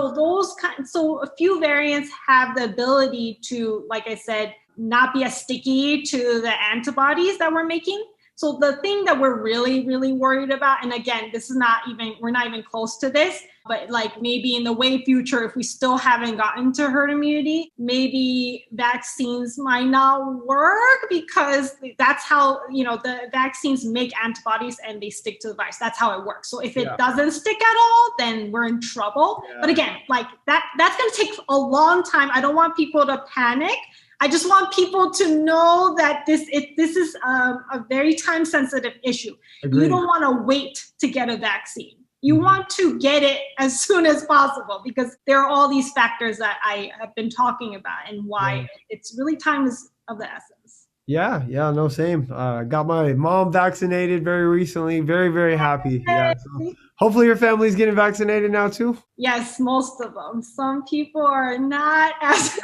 So a few variants have the ability to, like I said, not be as sticky to the antibodies that we're making. So the thing that we're really, really worried about, and again, we're not even close to this, but like maybe in the way future, if we still haven't gotten to herd immunity, maybe vaccines might not work, because that's how, the vaccines make antibodies and they stick to the virus. That's how it works. So if it doesn't stick at all, then we're in trouble. Yeah. But again, like that's going to take a long time. I don't want people to panic. I just want people to know that this is a very time-sensitive issue. Agreed. You don't want to wait to get a vaccine. You want to get it as soon as possible, because there are all these factors that I have been talking about and why it's really time is of the essence. Yeah, no, same. Got my mom vaccinated very recently. Very, very happy. Yeah. So hopefully your family's getting vaccinated now too. Yes, most of them. Some people are not as.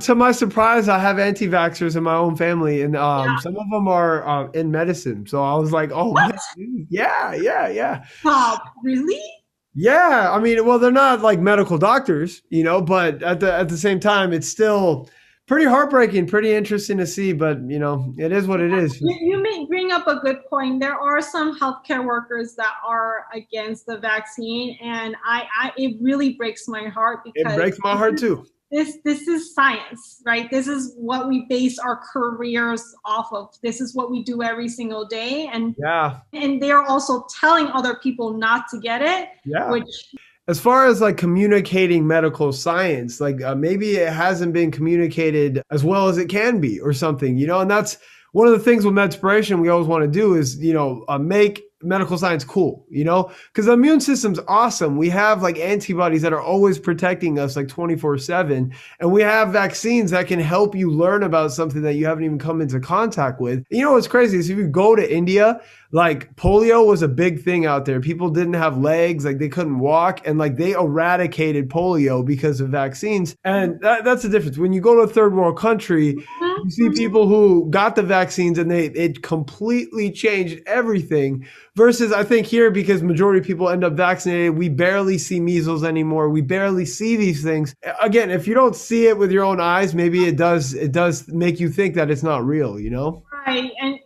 To my surprise, I have anti-vaxxers in my own family, and some of them are in medicine. So I was like, oh, what? Yeah. Really? Yeah. I mean, well, they're not like medical doctors, but at the same time, it's still pretty heartbreaking, pretty interesting to see, but it is what it is. You may bring up a good point. There are some healthcare workers that are against the vaccine, and it really breaks my heart, because it breaks my heart too. This is science, right? This is what we base our careers off of. This is what we do every single day, and they're also telling other people not to get it, which. As far as like communicating medical science, like maybe it hasn't been communicated as well as it can be or something, and that's one of the things with MEDspiration we always want to do is, make medical science cool, because the immune system's awesome. We have like antibodies that are always protecting us like 24/7. And we have vaccines that can help you learn about something that you haven't even come into contact with. What's crazy is if you go to India, like polio was a big thing out there. People didn't have legs, like they couldn't walk, and like they eradicated polio because of vaccines. And that's the difference. When you go to a third world country, you see people who got the vaccines and it completely changed everything. Versus I think here, because majority of people end up vaccinated, we barely see measles anymore. We barely see these things. Again, if you don't see it with your own eyes, maybe it does make you think that it's not real, Right. And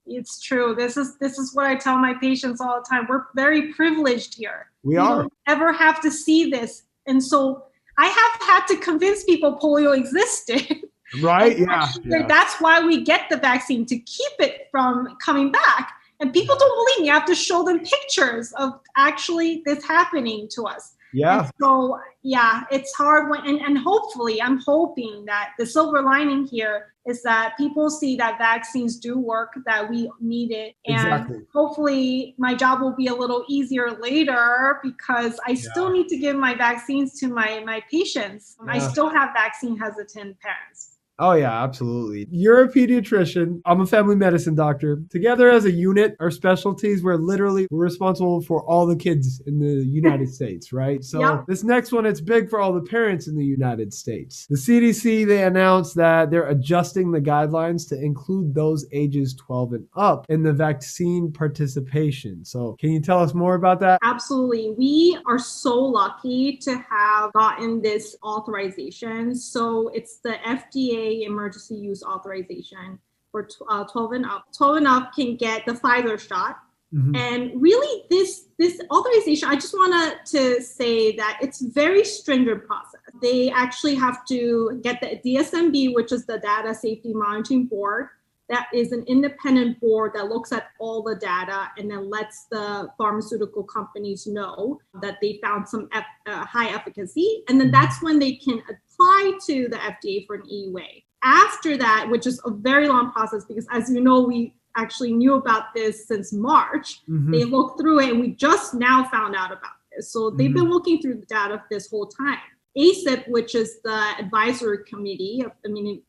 it's true. This is what I tell my patients all the time. We're very privileged here. We are. Don't ever have to see this. And so I have had to convince people polio existed. Right. Yeah. That's why we get the vaccine, to keep it from coming back. And people don't believe me. I have to show them pictures of actually this happening to us. Yeah. And so, yeah, it's hard and hopefully, I'm hoping that the silver lining here is that people see that vaccines do work, that we need it. And Exactly. hopefully my job will be a little easier later because I still need to give my vaccines to my patients. I still have vaccine hesitant parents. Oh, yeah, absolutely. You're a pediatrician. I'm a family medicine doctor. Together as a unit, our specialties, we're responsible for all the kids in the United States, right? So This next one, it's big for all the parents in the United States. The CDC, they announced that they're adjusting the guidelines to include those ages 12 and up in the vaccine participation. So can you tell us more about that? Absolutely. We are so lucky to have gotten this authorization. So it's the FDA emergency use authorization for 12 and up. 12 and up can get the Pfizer shot. Mm-hmm. And really this authorization, I just wanted to say that it's very stringent process. They actually have to get the DSMB, which is the Data Safety Monitoring Board. That is an independent board that looks at all the data and then lets the pharmaceutical companies know that they found some high efficacy. And then that's when they can apply to the FDA for an EUA. After that, which is a very long process, because as you know, we actually knew about this since March. Mm-hmm. They looked through it and we just now found out about this. So they've been looking through the data this whole time. ACIP, which is the advisory committee of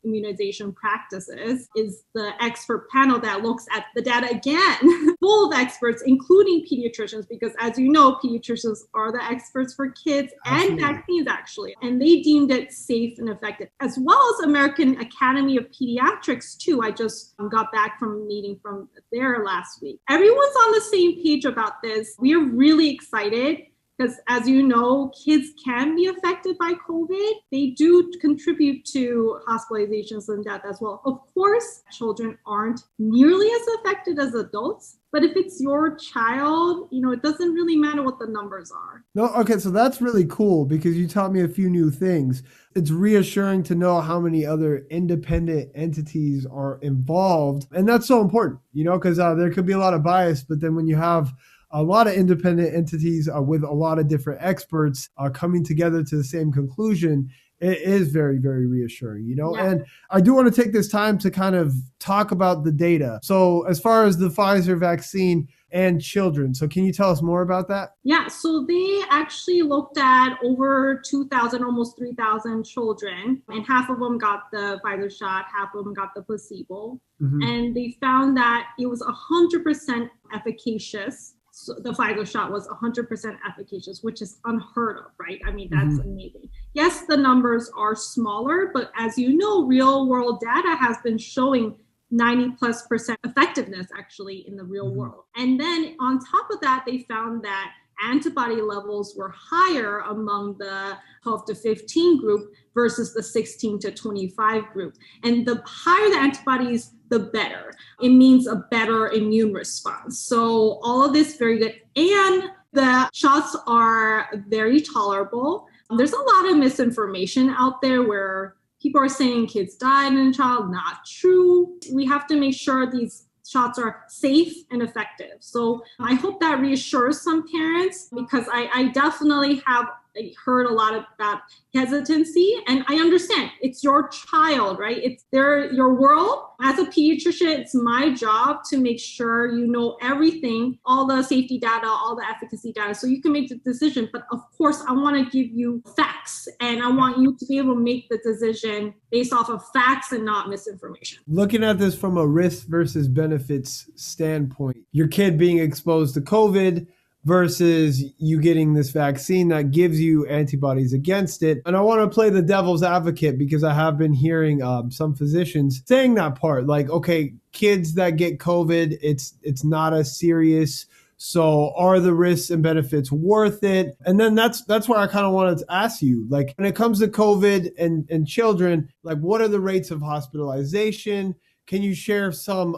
immunization practices, is the expert panel that looks at the data again, full of experts, including pediatricians, because as you know, pediatricians are the experts for kids and vaccines, actually. And they deemed it safe and effective, as well as American Academy of Pediatrics, too. I just got back from a meeting from there last week. Everyone's on the same page about this. We are really excited. Because as you know, kids can be affected by COVID. They do contribute to hospitalizations and death as well. Of course, children aren't nearly as affected as adults. But if it's your child, it doesn't really matter what the numbers are. No, okay, so that's really cool because you taught me a few new things. It's reassuring to know how many other independent entities are involved. And that's so important, because there could be a lot of bias. But then when you have a lot of independent entities with a lot of different experts coming together to the same conclusion, it is very, very reassuring, And I do want to take this time to kind of talk about the data. So as far as the Pfizer vaccine and children, so can you tell us more about that? Yeah, so they actually looked at over 2,000, almost 3,000 children, and half of them got the Pfizer shot, half of them got the placebo. Mm-hmm. And they found that it was 100% efficacious. So the Pfizer shot was 100% efficacious, which is unheard of, right? I mean, that's amazing. Yes, the numbers are smaller, but as you know, real world data has been showing 90+% effectiveness actually in the real world. And then on top of that, they found that antibody levels were higher among the 12 to 15 group versus the 16 to 25 group. And the higher the antibodies, the better. It means a better immune response. So all of this very good. And the shots are very tolerable. There's a lot of misinformation out there where people are saying kids died in a child. Not true. We have to make sure these shots are safe and effective. So I hope that reassures some parents, because I definitely have heard a lot about hesitancy, and I understand it's your child, right? It's your world. As a pediatrician, it's my job to make sure you know everything, all the safety data, all the efficacy data, so you can make the decision. But of course, I want to give you facts, and I want you to be able to make the decision based off of facts and not misinformation. Looking at this from a risk versus benefits standpoint, your kid being exposed to COVID versus you getting this vaccine that gives you antibodies against it. And I want to play the devil's advocate because I have been hearing some physicians saying that part, like, okay, kids that get COVID, it's not as serious. So are the risks and benefits worth it? And then that's where I kind of wanted to ask you, like, when it comes to COVID and children, like, what are the rates of hospitalization? Can you share some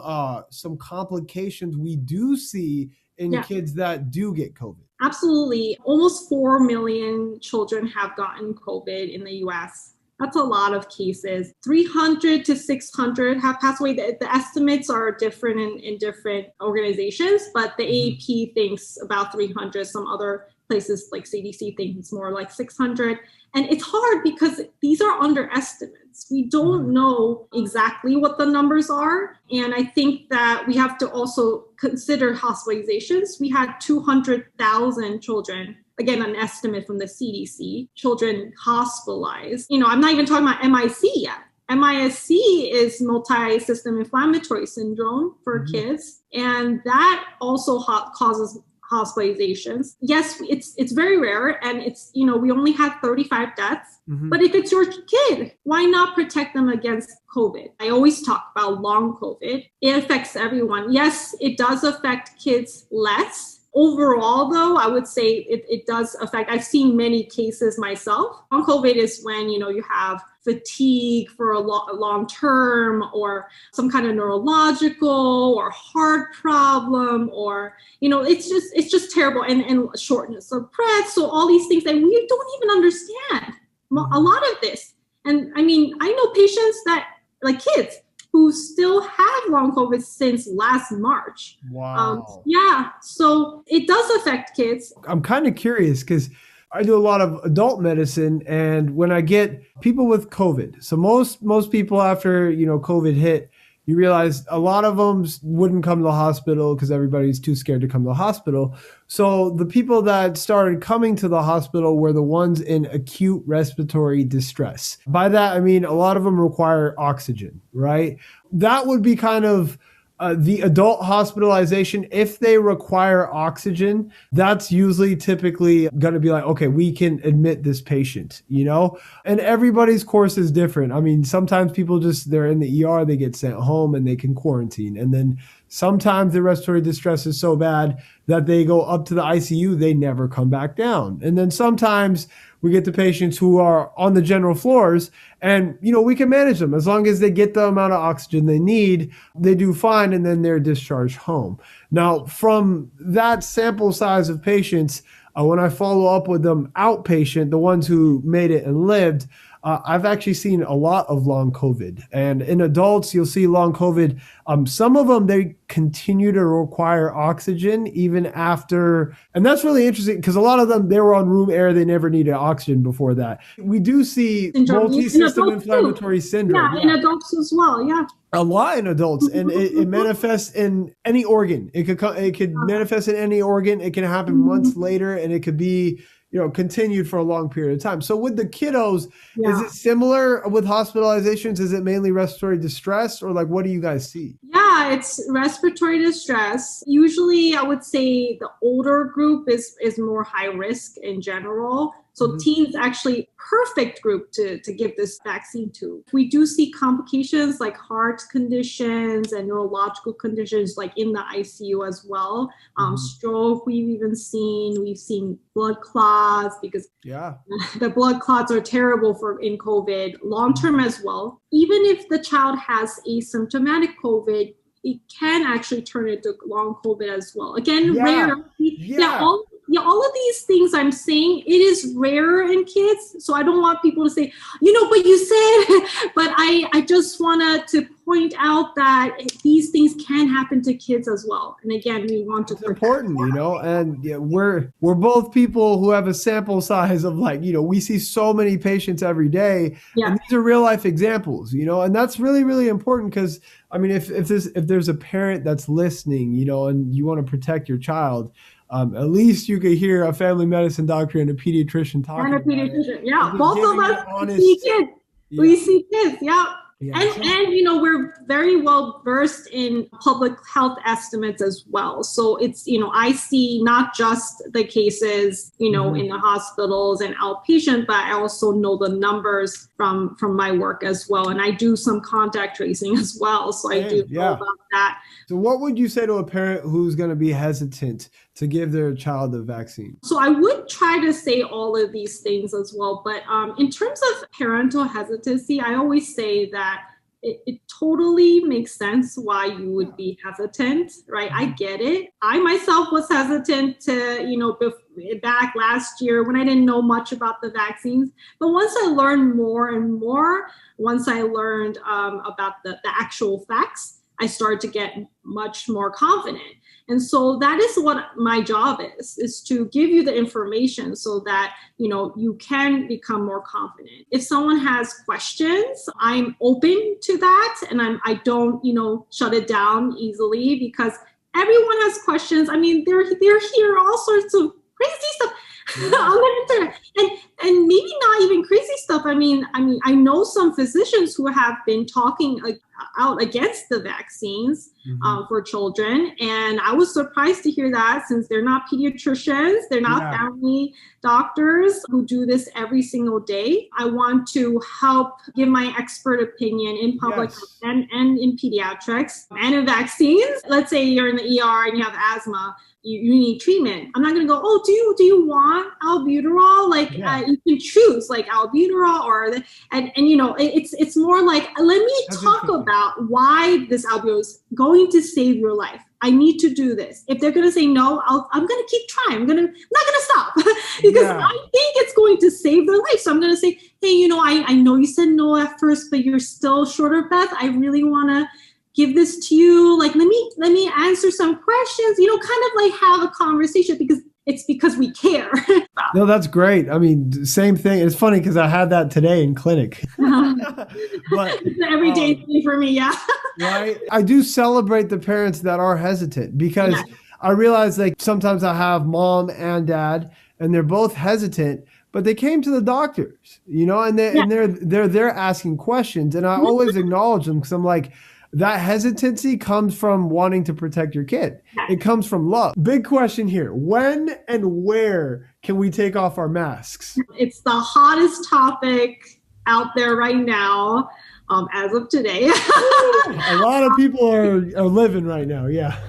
complications we do see in kids that do get COVID? Absolutely. Almost 4 million children have gotten COVID in the US. That's a lot of cases. 300 to 600 have passed away. The estimates are different in different organizations, but the AAP thinks about 300. Some other places like CDC think it's more like 600. And it's hard because these are underestimates. We don't know exactly what the numbers are. And I think that we have to also consider hospitalizations. We had 200,000 children, again, an estimate from the CDC, children hospitalized. I'm not even talking about MIC yet. MISC is multi-system inflammatory syndrome for kids, and that also causes hospitalizations. Yes, it's very rare, and it's, we only have 35 deaths. But if it's your kid, why not protect them against COVID? I always talk about long COVID. It affects everyone. Yes, it does affect kids less. Overall, though, I would say it does affect. I've seen many cases myself. Long COVID is when, you have fatigue for a long term, or some kind of neurological or heart problem, or, it's just terrible, and shortness of breath. So all these things that we don't even understand a lot of this. And I mean, I know patients that, like kids, who still have long COVID since last March. Wow. Yeah, so it does affect kids. I'm kind of curious because I do a lot of adult medicine, and when I get people with COVID, so most people after, COVID hit, you realize a lot of them wouldn't come to the hospital because everybody's too scared to come to the hospital. So the people that started coming to the hospital were the ones in acute respiratory distress. By that, I mean, a lot of them require oxygen, right? That would be kind of the adult hospitalization. If they require oxygen, that's usually typically going to be like, okay, we can admit this patient, and everybody's course is different. I mean, sometimes people they're in the ER, they get sent home and they can quarantine. And then sometimes the respiratory distress is so bad that they go up to the ICU, they never come back down. And then sometimes we get the patients who are on the general floors, and, we can manage them as long as they get the amount of oxygen they need, they do fine, and then they're discharged home. Now, from that sample size of patients, when I follow up with them outpatient, the ones who made it and lived, I've actually seen a lot of long COVID. And in adults, you'll see long COVID. Some of them, they continue to require oxygen even after. And that's really interesting because a lot of them, they were on room air. They never needed oxygen before that. We do see multi-system inflammatory syndrome. Yeah, in adults as well. Yeah. A lot in adults, and it manifests in any organ. It could manifest in any organ. It can happen months later, and it could be, continued for a long period of time. So with the kiddos, is it similar with hospitalizations? Is it mainly respiratory distress, or what do you guys see? Yeah, it's respiratory distress. Usually I would say the older group is more high risk in general. So teens actually perfect group to give this vaccine to. We do see complications like heart conditions and neurological conditions in the ICU as well. Stroke we've seen blood clots because the blood clots are terrible in COVID, long-term as well. Even if the child has asymptomatic COVID, it can actually turn into long COVID as well. Again, rare. All of these things I'm saying, it is rarer in kids. So I don't want people to say, but you said, but I just wanted to point out that these things can happen to kids as well. And again, we want to. It's important, and we're both people who have a sample size of we see so many patients every day. Yeah. And these are real life examples, and that's really, really important because I mean, if there's a parent that's listening, and you want to protect your child, at least you could hear a family medicine doctor and a pediatrician talking about it. Yeah, both of us see kids. Yeah. We see kids, yeah. And we're very well versed in public health estimates as well. So it's, I see not just the cases, in the hospitals and outpatient, but I also know the numbers from my work as well. And I do some contact tracing as well. So I do know about that. So what would you say to a parent who's going to be hesitant to give their child the vaccine? So I would try to say all of these things as well. But in terms of parental hesitancy, I always say that it totally makes sense why you would be hesitant, right? I get it. I myself was hesitant to, back last year when I didn't know much about the vaccines. But once I learned more and more, once I learned about the actual facts, I started to get much more confident. And so that is what my job is to give you the information so that, you can become more confident. If someone has questions, I'm open to that. And I don't, shut it down easily, because everyone has questions. I mean, they're hearing all sorts of crazy stuff on the internet, and maybe not even crazy stuff. I mean, I know some physicians who have been talking out against the vaccines for children, and I was surprised to hear that, since they're not pediatricians, they're not family doctors who do this every single day. I want to help give my expert opinion in public and in pediatrics and in vaccines. Let's say you're in the ER and you have asthma. You need treatment. I'm not going to go, oh, do you want albuterol? You can choose albuterol it's more like, let me talk about why this albuterol is going to save your life. I need to do this. If they're going to say no, I'm going to keep trying. I'm not going to stop because I think it's going to save their life. So I'm going to say, hey, I know you said no at first, but you're still short of breath. I really want to give this to you. Let me answer some questions, kind of have a conversation, because we care. No, that's great. I mean, same thing. It's funny because I had that today in clinic. But it's an everyday thing for me. Yeah. Right. I do celebrate the parents that are hesitant, because I realize sometimes I have mom and dad and they're both hesitant, but they came to the doctors, and they're asking questions, and I always acknowledge them, because I'm like, that hesitancy comes from wanting to protect your kid. It comes from love. Big question here. When and where can we take off our masks? It's the hottest topic out there right now, as of today. A lot of people are living right now. Yeah.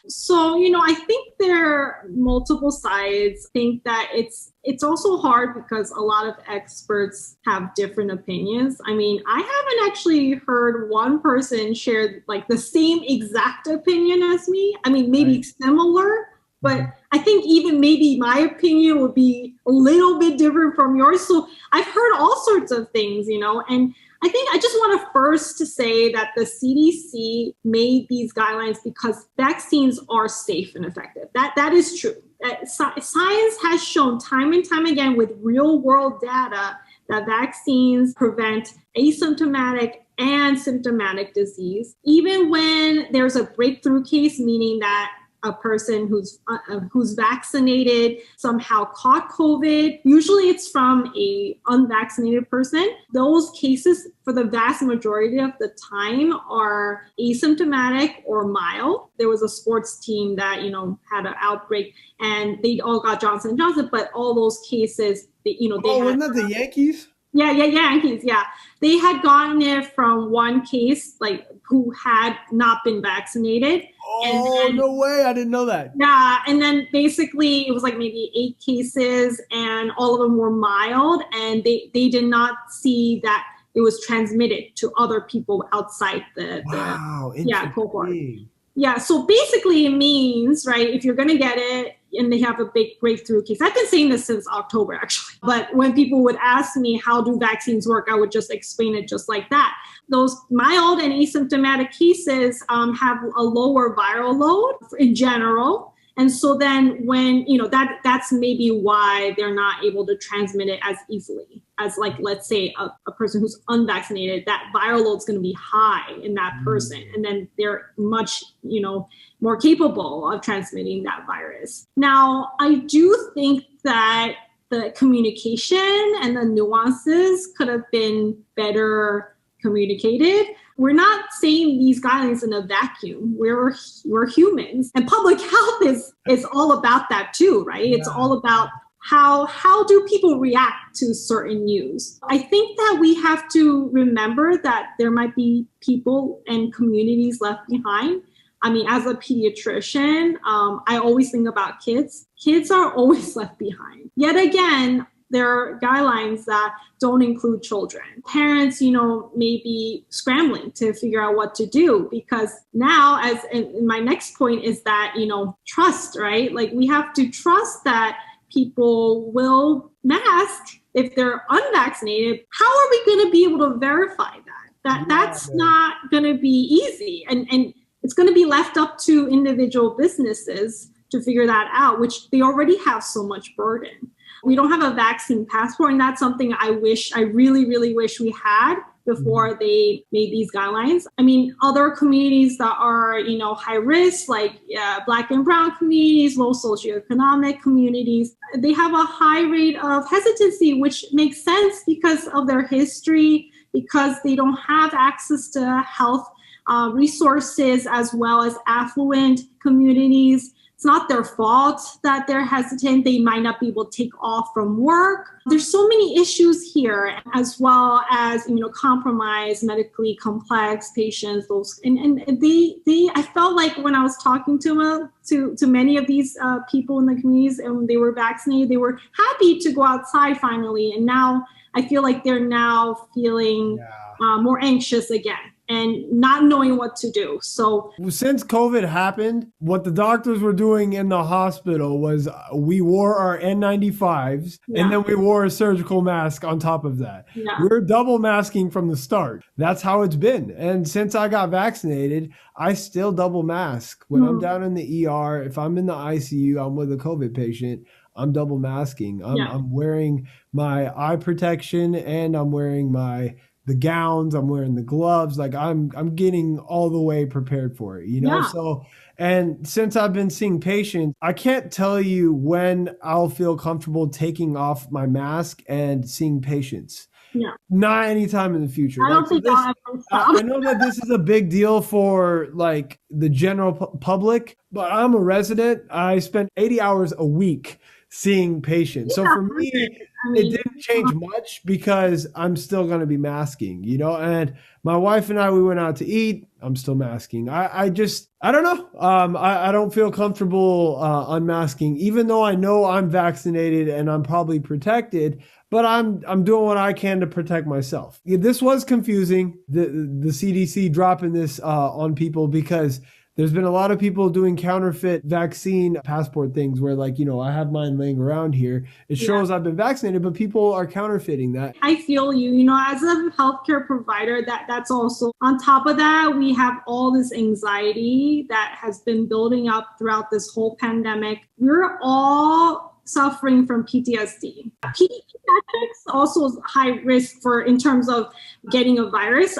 So, I think there are multiple sides. I think that it's also hard because a lot of experts have different opinions. I mean, I haven't actually heard one person share the same exact opinion as me. I mean, maybe similar, but I think even maybe my opinion would be a little bit different from yours. So I've heard all sorts of things, and I think I just want to first to say that the CDC made these guidelines because vaccines are safe and effective. That is true. Science has shown time and time again with real world data that vaccines prevent asymptomatic and symptomatic disease. Even when there's a breakthrough case, meaning that a person who's vaccinated somehow caught COVID. Usually it's from a unvaccinated person. Those cases, for the vast majority of the time, are asymptomatic or mild. There was a sports team that, had an outbreak and they all got Johnson & Johnson, but all those cases, wasn't that the Yankees? Yeah, Yankees, yeah. They had gotten it from one case, who had not been vaccinated. Oh, no way. I didn't know that. Yeah, and then basically it was maybe 8 cases, and all of them were mild, and they did not see that it was transmitted to other people outside the cohort. Yeah, so basically it means, right, if you're going to get it and they have a big breakthrough case, I've been saying this since October, actually. But when people would ask me, how do vaccines work, I would just explain it just like that. Those mild and asymptomatic cases have a lower viral load in general. And so then when, that's maybe why they're not able to transmit it as easily as let's say a person who's unvaccinated. That viral load is going to be high in that person. And then they're much, more capable of transmitting that virus. Now, I do think that the communication and the nuances could have been better communicated. We're not saying these guidelines in a vacuum. We're humans, and public health is all about that too, right? Yeah. It's all about how do people react to certain news. I think that we have to remember that there might be people and communities left behind. I mean, as a pediatrician, I always think about kids. Kids are always left behind. Yet again, there are guidelines that don't include children. Parents, may be scrambling to figure out what to do, because now, and my next point is that, trust, right? We have to trust that people will mask if they're unvaccinated. How are we going to be able to verify that? That's not going to be easy. And it's going to be left up to individual businesses to figure that out, which they already have so much burden. We don't have a vaccine passport, and that's something I really, really wish we had before they made these guidelines. I mean, other communities that are, high risk, like Black and Brown communities, low socioeconomic communities, they have a high rate of hesitancy, which makes sense because of their history, because they don't have access to health resources as well as affluent communities. It's not their fault that they're hesitant. They might not be able to take off from work. There's so many issues here, as well as immunocompromised, medically complex patients. I felt like when I was talking to many of these people in the communities and they were vaccinated, they were happy to go outside finally. And now I feel like they're now feeling more anxious again and not knowing what to do. So since COVID happened, what the doctors were doing in the hospital was we wore our N95s and then we wore a surgical mask on top of that. Yeah. We were double masking from the start. That's how it's been. And since I got vaccinated, I still double mask. When I'm down in the ER, if I'm in the ICU, I'm with a COVID patient, I'm double masking. I'm wearing my eye protection and I'm wearing the gowns, I'm wearing the gloves, like I'm getting all the way prepared for it, So, and since I've been seeing patients, I can't tell you when I'll feel comfortable taking off my mask and seeing patients. Yeah. Not anytime in the future. I don't think I'll ever stop. I know that this is a big deal for like the general public, but I'm a resident. I spend 80 hours a week seeing patients. So for me, it didn't change much because I'm still going to be masking, and my wife and we went out to eat. I'm still masking. I don't know. I don't feel comfortable unmasking, even though I know I'm vaccinated and I'm probably protected, but I'm doing what I can to protect myself. This was confusing, the CDC dropping this on people, because there's been a lot of people doing counterfeit vaccine passport things where I have mine laying around here. It shows I've been vaccinated, but people are counterfeiting that. I feel you, as a healthcare provider, that's also on top of that, we have all this anxiety that has been building up throughout this whole pandemic. We're all suffering from PTSD. Pediatrics also is high risk in terms of getting a virus.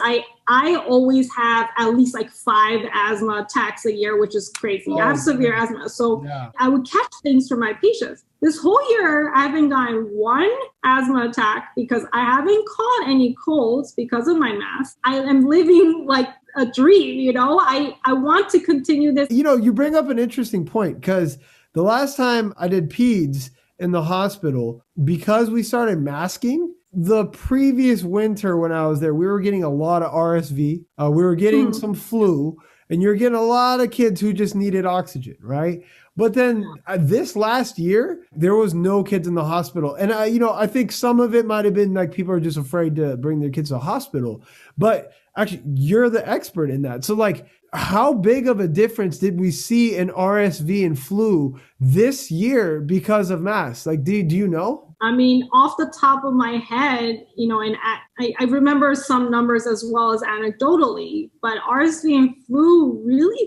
I always have at least 5 asthma attacks a year, which is crazy. I have severe asthma. So I would catch things from my patients. This whole year, I haven't gotten one asthma attack because I haven't caught any colds because of my mask. I am living like a dream, I want to continue this. You bring up an interesting point, because the last time I did peds in the hospital, because we started masking, the previous winter when I was there, we were getting a lot of RSV. We were getting some flu, and you're getting a lot of kids who just needed oxygen, right? But then this last year, there was no kids in the hospital. And I think some of it might have been like people are just afraid to bring their kids to the hospital. But actually, you're the expert in that. So how big of a difference did we see in RSV and flu this year because of masks? Do you know? I mean, off the top of my head, and I remember some numbers as well as anecdotally, but RSV and flu really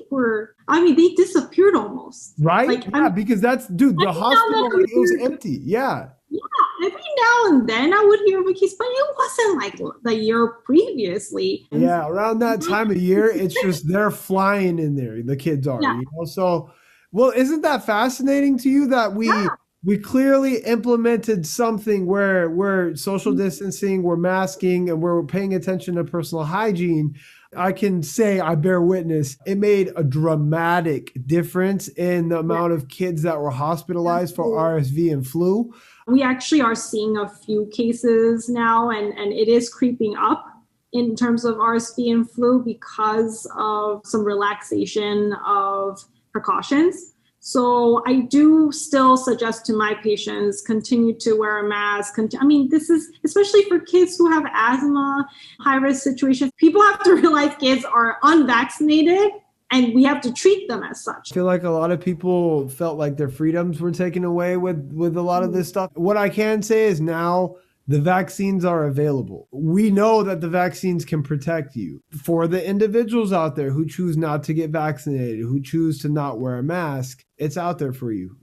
they disappeared almost. Right? Because that's, the hospital, it was empty. Yeah. Yeah, every now and then I would hear of a case, but it wasn't like the year previously. Yeah, around that time of year, it's just they're flying in there. The kids are, So, well, isn't that fascinating to you that we clearly implemented something where we're social distancing, we're masking, and we're paying attention to personal hygiene? I can say I bear witness. It made a dramatic difference in the amount of kids that were hospitalized for RSV and flu. We actually are seeing a few cases now, and it is creeping up in terms of RSV and flu because of some relaxation of precautions. So I do still suggest to my patients, continue to wear a mask. This is especially for kids who have asthma, high-risk situations. People have to realize kids are unvaccinated, and we have to treat them as such. I feel like a lot of people felt like their freedoms were taken away with a lot of this stuff. What I can say is now The vaccines are available. We know that the vaccines can protect you. For the individuals out there who choose not to get vaccinated, who choose to not wear a mask, it's out there for you,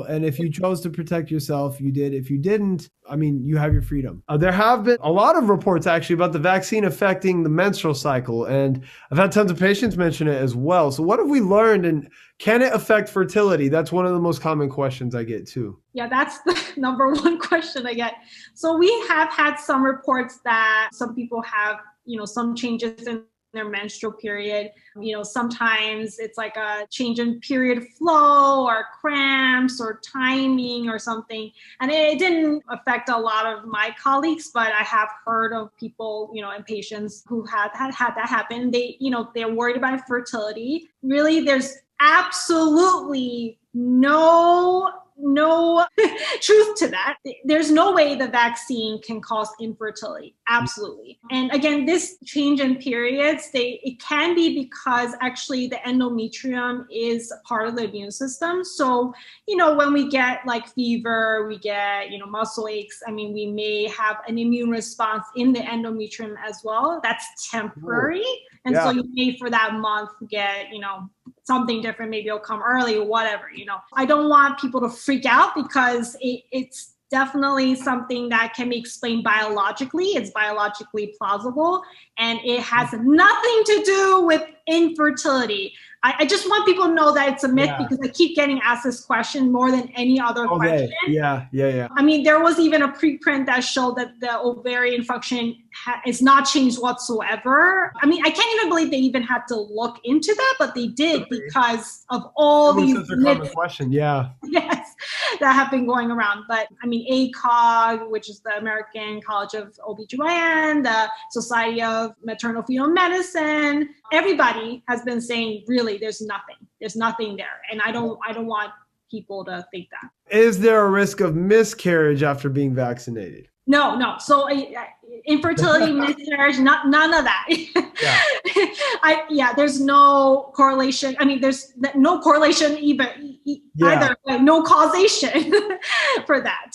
and if you chose to protect yourself, you did. If you didn't, you have your freedom. There have been a lot of reports actually about the vaccine affecting the menstrual cycle, and I've had tons of patients mention it as well. So what have we learned, and can it affect fertility? That's one of the most common questions I get too. Yeah, that's the number one question I get. So we have had some reports that some people have, some changes in their menstrual period. Sometimes it's like a change in period flow or cramps or timing or something. And it didn't affect a lot of my colleagues, but I have heard of people, and patients who had that happen. They're worried about fertility. Really, there's absolutely no truth to that. There's no way the vaccine can cause infertility. Absolutely. And again, this change in periods, it can be because actually the endometrium is part of the immune system. So, when we get like fever, we get, muscle aches, we may have an immune response in the endometrium as well. That's temporary. And so you may for that month get, something different, maybe it'll come early or whatever, I don't want people to freak out because it's definitely something that can be explained biologically. It's biologically plausible, and it has nothing to do with infertility. I just want people to know that it's a myth because I keep getting asked this question more than any other question. Yeah. There was even a preprint that showed that the ovarian function is not changed whatsoever. I can't even believe they even had to look into that, but they did because of all these myths. Question. Yeah. Yes, that have been going around. But ACOG, which is the American College of OBGYN, the Society of Maternal Fetal Medicine, everybody has been saying, really, there's nothing there. And I don't want people to think that. Is there a risk of miscarriage after being vaccinated? No. So infertility, miscarriage, none of that. There's no correlation. There's no correlation either, no causation for that.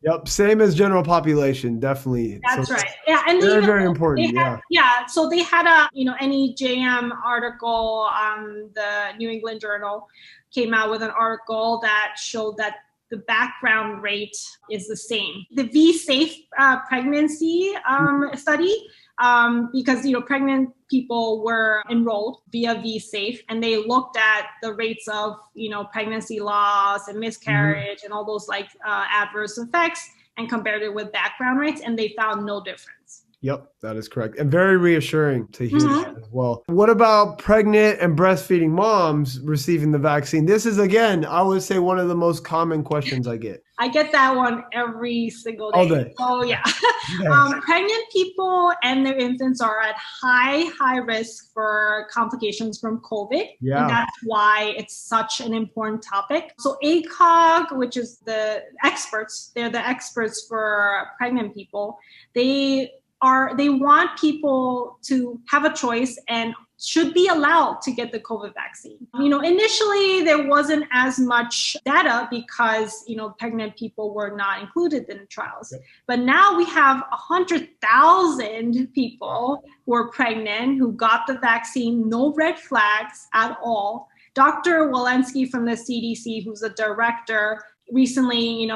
Yep. Same as general population, definitely. That's right. Yeah. And very, very important. So they had a, NEJM article on the New England Journal came out with an article that showed that the background rate is the same. The V-Safe pregnancy study, because pregnant people were enrolled via V-Safe, and they looked at the rates of pregnancy loss and miscarriage and all those adverse effects, and compared it with background rates, and they found no difference. Yep, that is correct. And very reassuring to hear that as well. What about pregnant and breastfeeding moms receiving the vaccine? This is, again, I would say one of the most common questions I get. I get that one every single day. All day. Oh, yeah. Pregnant people and their infants are at high risk for complications from COVID. Yeah. And that's why it's such an important topic. So ACOG, which is the experts, they're the experts for pregnant people. They want people to have a choice and should be allowed to get the COVID vaccine. Initially there wasn't as much data because, pregnant people were not included in the trials. Yep. But now we have 100,000 people who are pregnant who got the vaccine, no red flags at all. Dr. Walensky from the CDC, who's the director, recently,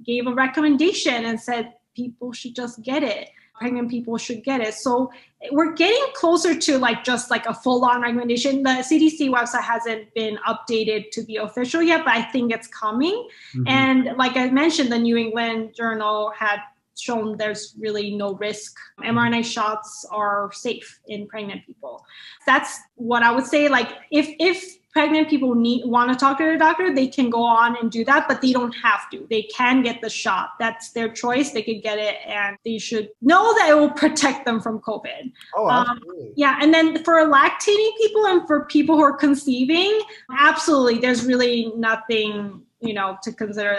gave a recommendation and said people should just get it. Pregnant people should get it. So we're getting closer to just a full-on recommendation. The CDC website hasn't been updated to be official yet, but I think it's coming. And like I mentioned, the New England Journal had shown there's really no risk. mRNA shots are safe in pregnant people. That's what I would say. If pregnant people want to talk to their doctor, they can go on and do that, but they don't have to. They can get the shot. That's their choice. They could get it, and they should know that it will protect them from COVID. Oh, absolutely. And then for lactating people and for people who are conceiving, absolutely, there's really nothing to consider.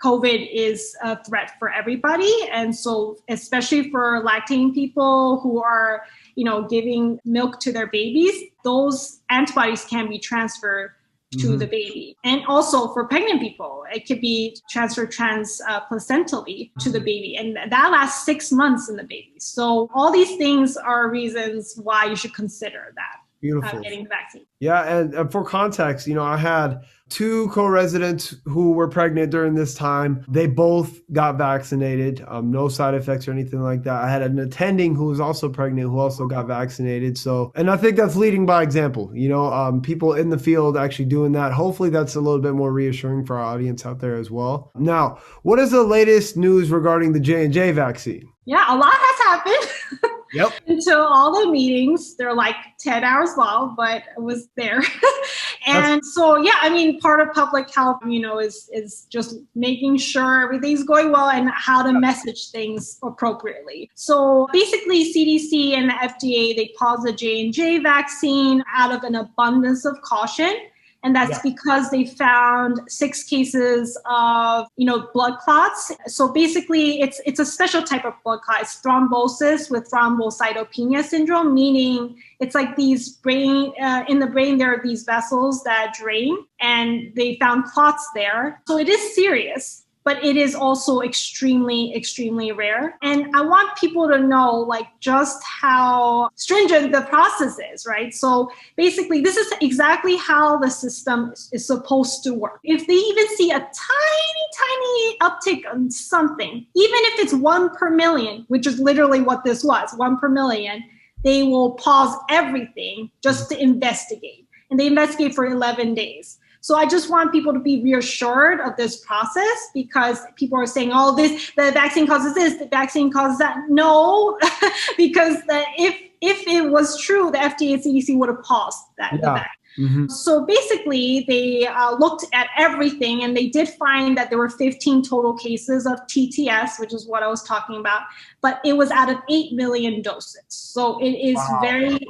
COVID is a threat for everybody. And so especially for lactating people who are, giving milk to their babies, those antibodies can be transferred to the baby. And also for pregnant people, it could be transferred placentally to the baby. And that lasts 6 months in the baby. So all these things are reasons why you should consider that. Beautiful. Getting the vaccine. Yeah, and for context, I had 2 co-residents who were pregnant during this time. They both got vaccinated, no side effects or anything like that. I had an attending who was also pregnant who also got vaccinated. So, and I think that's leading by example, people in the field actually doing that. Hopefully that's a little bit more reassuring for our audience out there as well. Now, what is the latest news regarding the J&J vaccine? Yeah, a lot has happened. Yep. Until all the meetings, they're like 10 hours long, but it was there. And so, part of public health, is just making sure everything's going well and how to message things appropriately. So basically CDC and the FDA, they paused the J&J vaccine out of an abundance of caution. And that's because they found 6 cases of, blood clots. So basically, it's a special type of blood clot. It's thrombosis with thrombocytopenia syndrome, meaning it's like these in the brain, there are these vessels that drain, and they found clots there. So it is serious, but it is also extremely, extremely rare. And I want people to know just how stringent the process is, right? So basically, this is exactly how the system is supposed to work. If they even see a tiny uptick on something, even if it's 1 per million, which is literally what this was, 1 per million, they will pause everything just to investigate. And they investigate for 11 days. So I just want people to be reassured of this process, because people are saying, the vaccine causes this, the vaccine causes that. No, because if it was true, the FDA and CDC would have paused that. Mm-hmm. So basically, they looked at everything, and they did find that there were 15 total cases of TTS, which is what I was talking about, but it was out of 8 million doses. So it is very,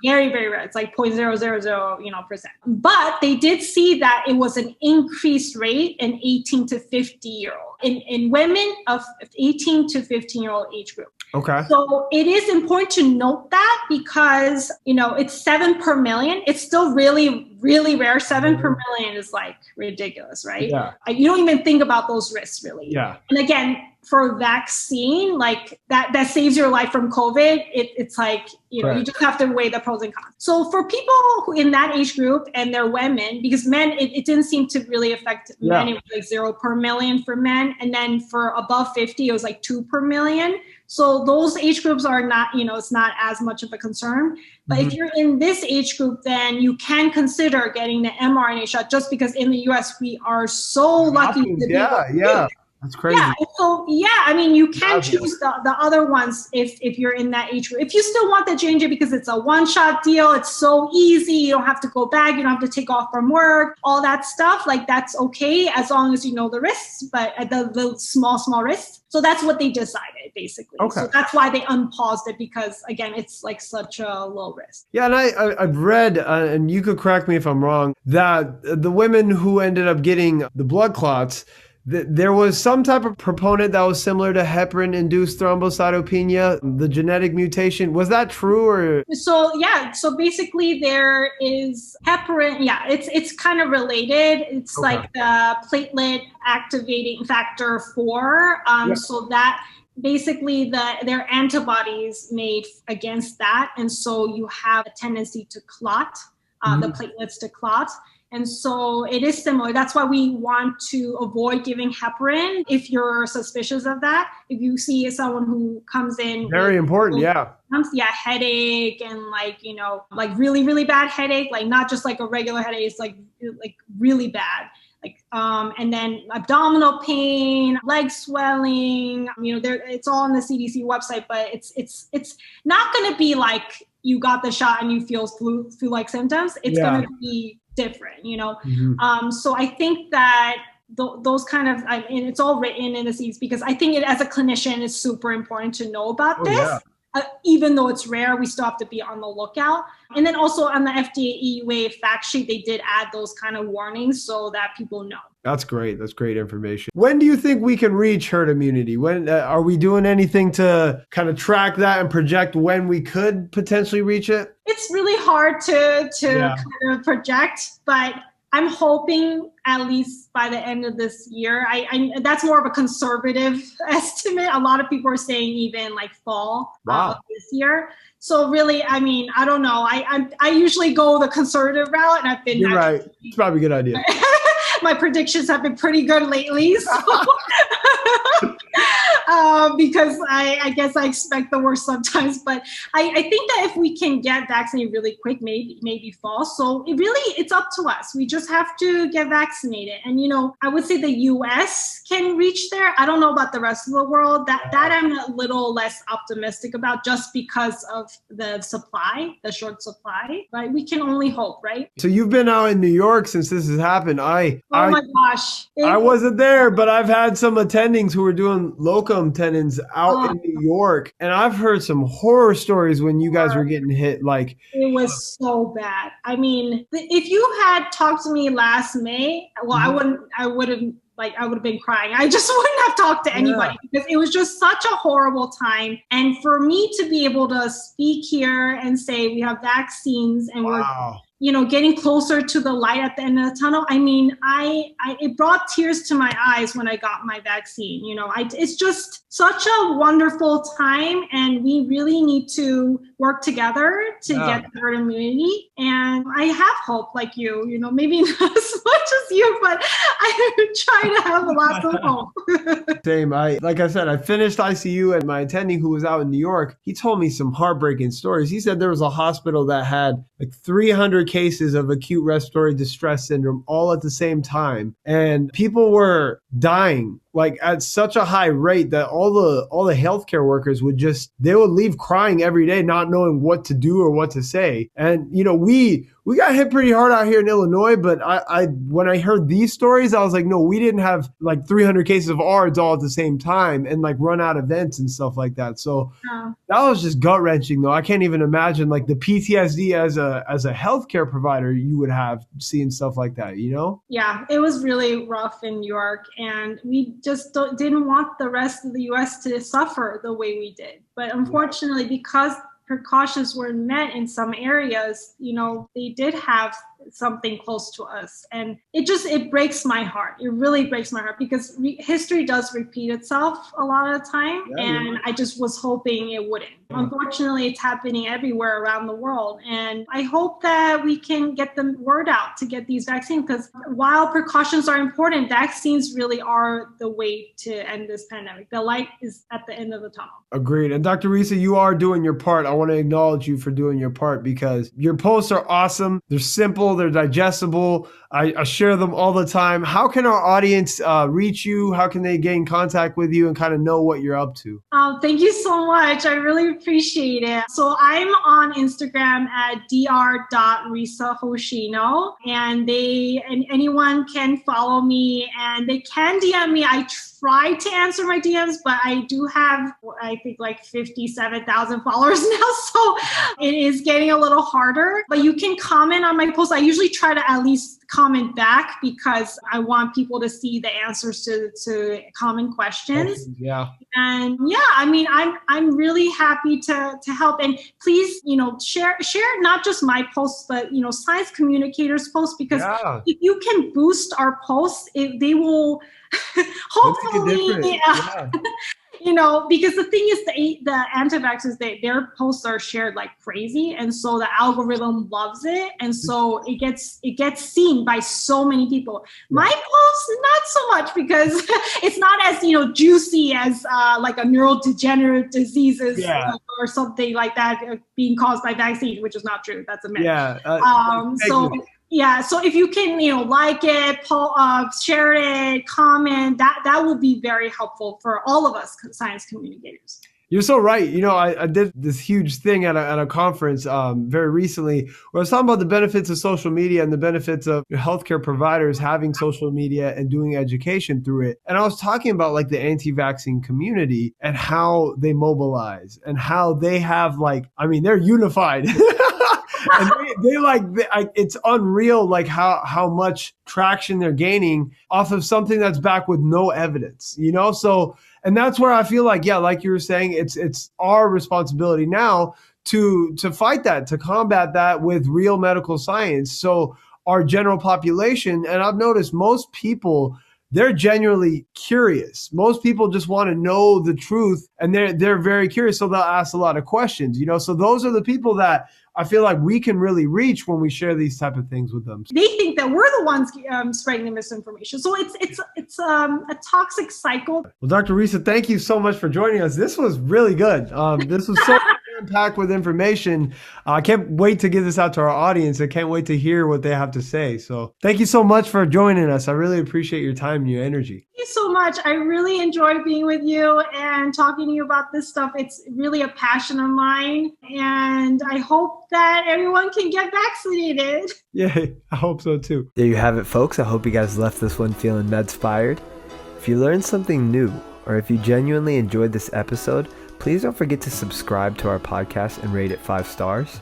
very rare. It's like 0.000%. But they did see that it was an increased rate in 18 to 50-year-old, in women of 18 to 15-year-old age group. Okay. So it is important to note that, because, it's 7 per million. It's still really, really rare. 7 per million is ridiculous, right? Yeah. You don't even think about those risks, really. Yeah. And again, for vaccine, that saves your life from COVID, it's you just have to weigh the pros and cons. So for people who in that age group, and they're women, because men, it didn't seem to really affect men. It was 0 per million for men. And then for above 50, it was 2 per million. So those age groups are not, it's not as much of a concern. But if you're in this age group, then you can consider getting the mRNA shot, just because in the US, we are so lucky to be That's crazy. Yeah. So you can choose the other ones if you're in that age group. If you still want the J&J because it's a one-shot deal, it's so easy, you don't have to go back, you don't have to take off from work, all that stuff, that's okay as long as you know the risks, but the small risks. So that's what they decided, basically. Okay. So that's why they unpaused it, because again, it's such a low risk. Yeah, and I've read, and you could correct me if I'm wrong, that the women who ended up getting the blood clots, there was some type of proponent that was similar to heparin-induced thrombocytopenia, the genetic mutation. Was that true? Or So basically there is heparin. Yeah, it's kind of related. It's the platelet activating factor 4. So that basically their antibodies made against that, and so you have a tendency to clot, the platelets to clot. And so it is similar. That's why we want to avoid giving heparin if you're suspicious of that. If you see someone who comes in, very important, headache and really, really bad headache, not just a regular headache, it's really bad. And then abdominal pain, leg swelling, it's all on the CDC website, but it's not going to be you got the shot and you feel flu-like symptoms. It's going to be different, So I think that those kind of, and it's all written in the CDC, because I think as a clinician, it's super important to know about this. Yeah. Even though it's rare, we still have to be on the lookout. And then also on the FDA EUA fact sheet, they did add those kind of warnings so that people know. That's great. That's great information. When do you think we can reach herd immunity? When are we doing anything to kind of track that and project when we could potentially reach it? It's really hard to kind of project, but I'm hoping at least by the end of this year. I that's more of a conservative estimate. A lot of people are saying even like fall of this year. So really, I mean, I don't know. I usually go the conservative route, and I've been. You're right. It's probably a good idea. My predictions have been pretty good lately. So. Because I guess I expect the worst sometimes, but I think that if we can get vaccinated really quick, maybe fall. So it's up to us. We just have to get vaccinated. And, I would say the US can reach there. I don't know about the rest of the world. That I'm a little less optimistic about just because of the short supply, but we can only hope, right? So you've been out in New York since this has happened. Oh my gosh. I wasn't there, but I've had some attendings who were doing locum tenens out in New York. And I've heard some horror stories when you guys were getting hit. Like, it was so bad. I mean, if you had talked to me last May, well, I would have been crying. I just wouldn't have talked to anybody because it was just such a horrible time. And for me to be able to speak here and say we have vaccines and we're getting closer to the light at the end of the tunnel. I mean, it brought tears to my eyes when I got my vaccine. It's just such a wonderful time, and we really need to work together to get herd immunity. And I have hope, like you, maybe not as much as you, but I try to have lots of hope. Same. Like I said, I finished ICU, and my attending who was out in New York, he told me some heartbreaking stories. He said there was a hospital that had like 300 cases of acute respiratory distress syndrome all at the same time. And people were dying like at such a high rate that all the healthcare workers would leave crying every day, not knowing what to do or what to say. And, we got hit pretty hard out here in Illinois, but when I heard these stories, I was like, no, we didn't have like 300 cases of ARDS all at the same time and like run out events and stuff like that. So that was just gut wrenching though. I can't even imagine like the PTSD as a healthcare provider you would have seeing stuff like that, Yeah, it was really rough in New York, and we just didn't want the rest of the US to suffer the way we did. But unfortunately, because precautions were met in some areas, they did have something close to us. And it breaks my heart. It really breaks my heart because history does repeat itself a lot of the time. And I just was hoping it wouldn't. Unfortunately, it's happening everywhere around the world. And I hope that we can get the word out to get these vaccines, because while precautions are important, vaccines really are the way to end this pandemic. The light is at the end of the tunnel. Agreed. And Dr. Risa, you are doing your part. I want to acknowledge you for doing your part because your posts are awesome. They're simple. They're digestible. I share them all the time. How can our audience reach you? How can they get in contact with you and kind of know what you're up to? Thank you so much. I really appreciate it. So I'm on Instagram at dr.risahoshino, and anyone can follow me and they can DM me. I try to answer my DMs, but I do have, I think, like 57,000 followers now. So it is getting a little harder, but you can comment on my posts. I usually try to at least comment back because I want people to see the answers to common questions. Yeah. And I mean, I'm really happy to help. And please, share not just my posts, but, science communicators' posts, because if you can boost our posts, they will hopefully, because the thing is the anti-vaxxers, their posts are shared like crazy. And so the algorithm loves it. And so it gets seen by so many people. My posts, not so much, because it's not as, juicy as like a neurodegenerative diseases or something like that being caused by vaccine, which is not true. That's a myth. So if you can, like it, share it, comment, that will be very helpful for all of us science communicators. You're so right. I did this huge thing at a conference very recently where I was talking about the benefits of social media and the benefits of healthcare providers having social media and doing education through it. And I was talking about like the anti-vaccine community and how they mobilize and how they have they're unified. And it's unreal, like how much traction they're gaining off of something that's backed with no evidence, So, and that's where I feel like you were saying, it's our responsibility now to fight that, to combat that with real medical science. So our general population. And I've noticed most people, they're genuinely curious. Most people just want to know the truth, and they're very curious, so they'll ask a lot of questions, So those are the people that I feel like we can really reach when we share these type of things with them. They think that we're the ones spreading the misinformation. So it's a toxic cycle. Well, Dr. Risa, thank you so much for joining us. This was really good. This was so packed with information. I can't wait to get this out to our audience. I can't wait to hear what they have to say. So thank you so much for joining us. I really appreciate your time and your energy. Thank you so much. I really enjoyed being with you and talking to you about this stuff. It's really a passion of mine. And I hope that everyone can get vaccinated. Yeah, I hope so too. There you have it, folks. I hope you guys left this one feeling medspired. If you learned something new, or if you genuinely enjoyed this episode, please don't forget to subscribe to our podcast and rate it 5 stars.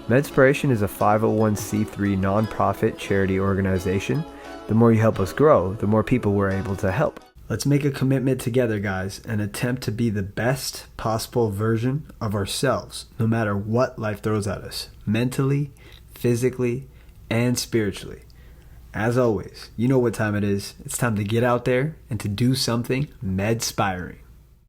MEDspiration is a 501c3 nonprofit charity organization. The more you help us grow, the more people we're able to help. Let's make a commitment together, guys, and attempt to be the best possible version of ourselves, no matter what life throws at us, mentally, physically, and spiritually. As always, you know what time it is. It's time to get out there and to do something medspiring.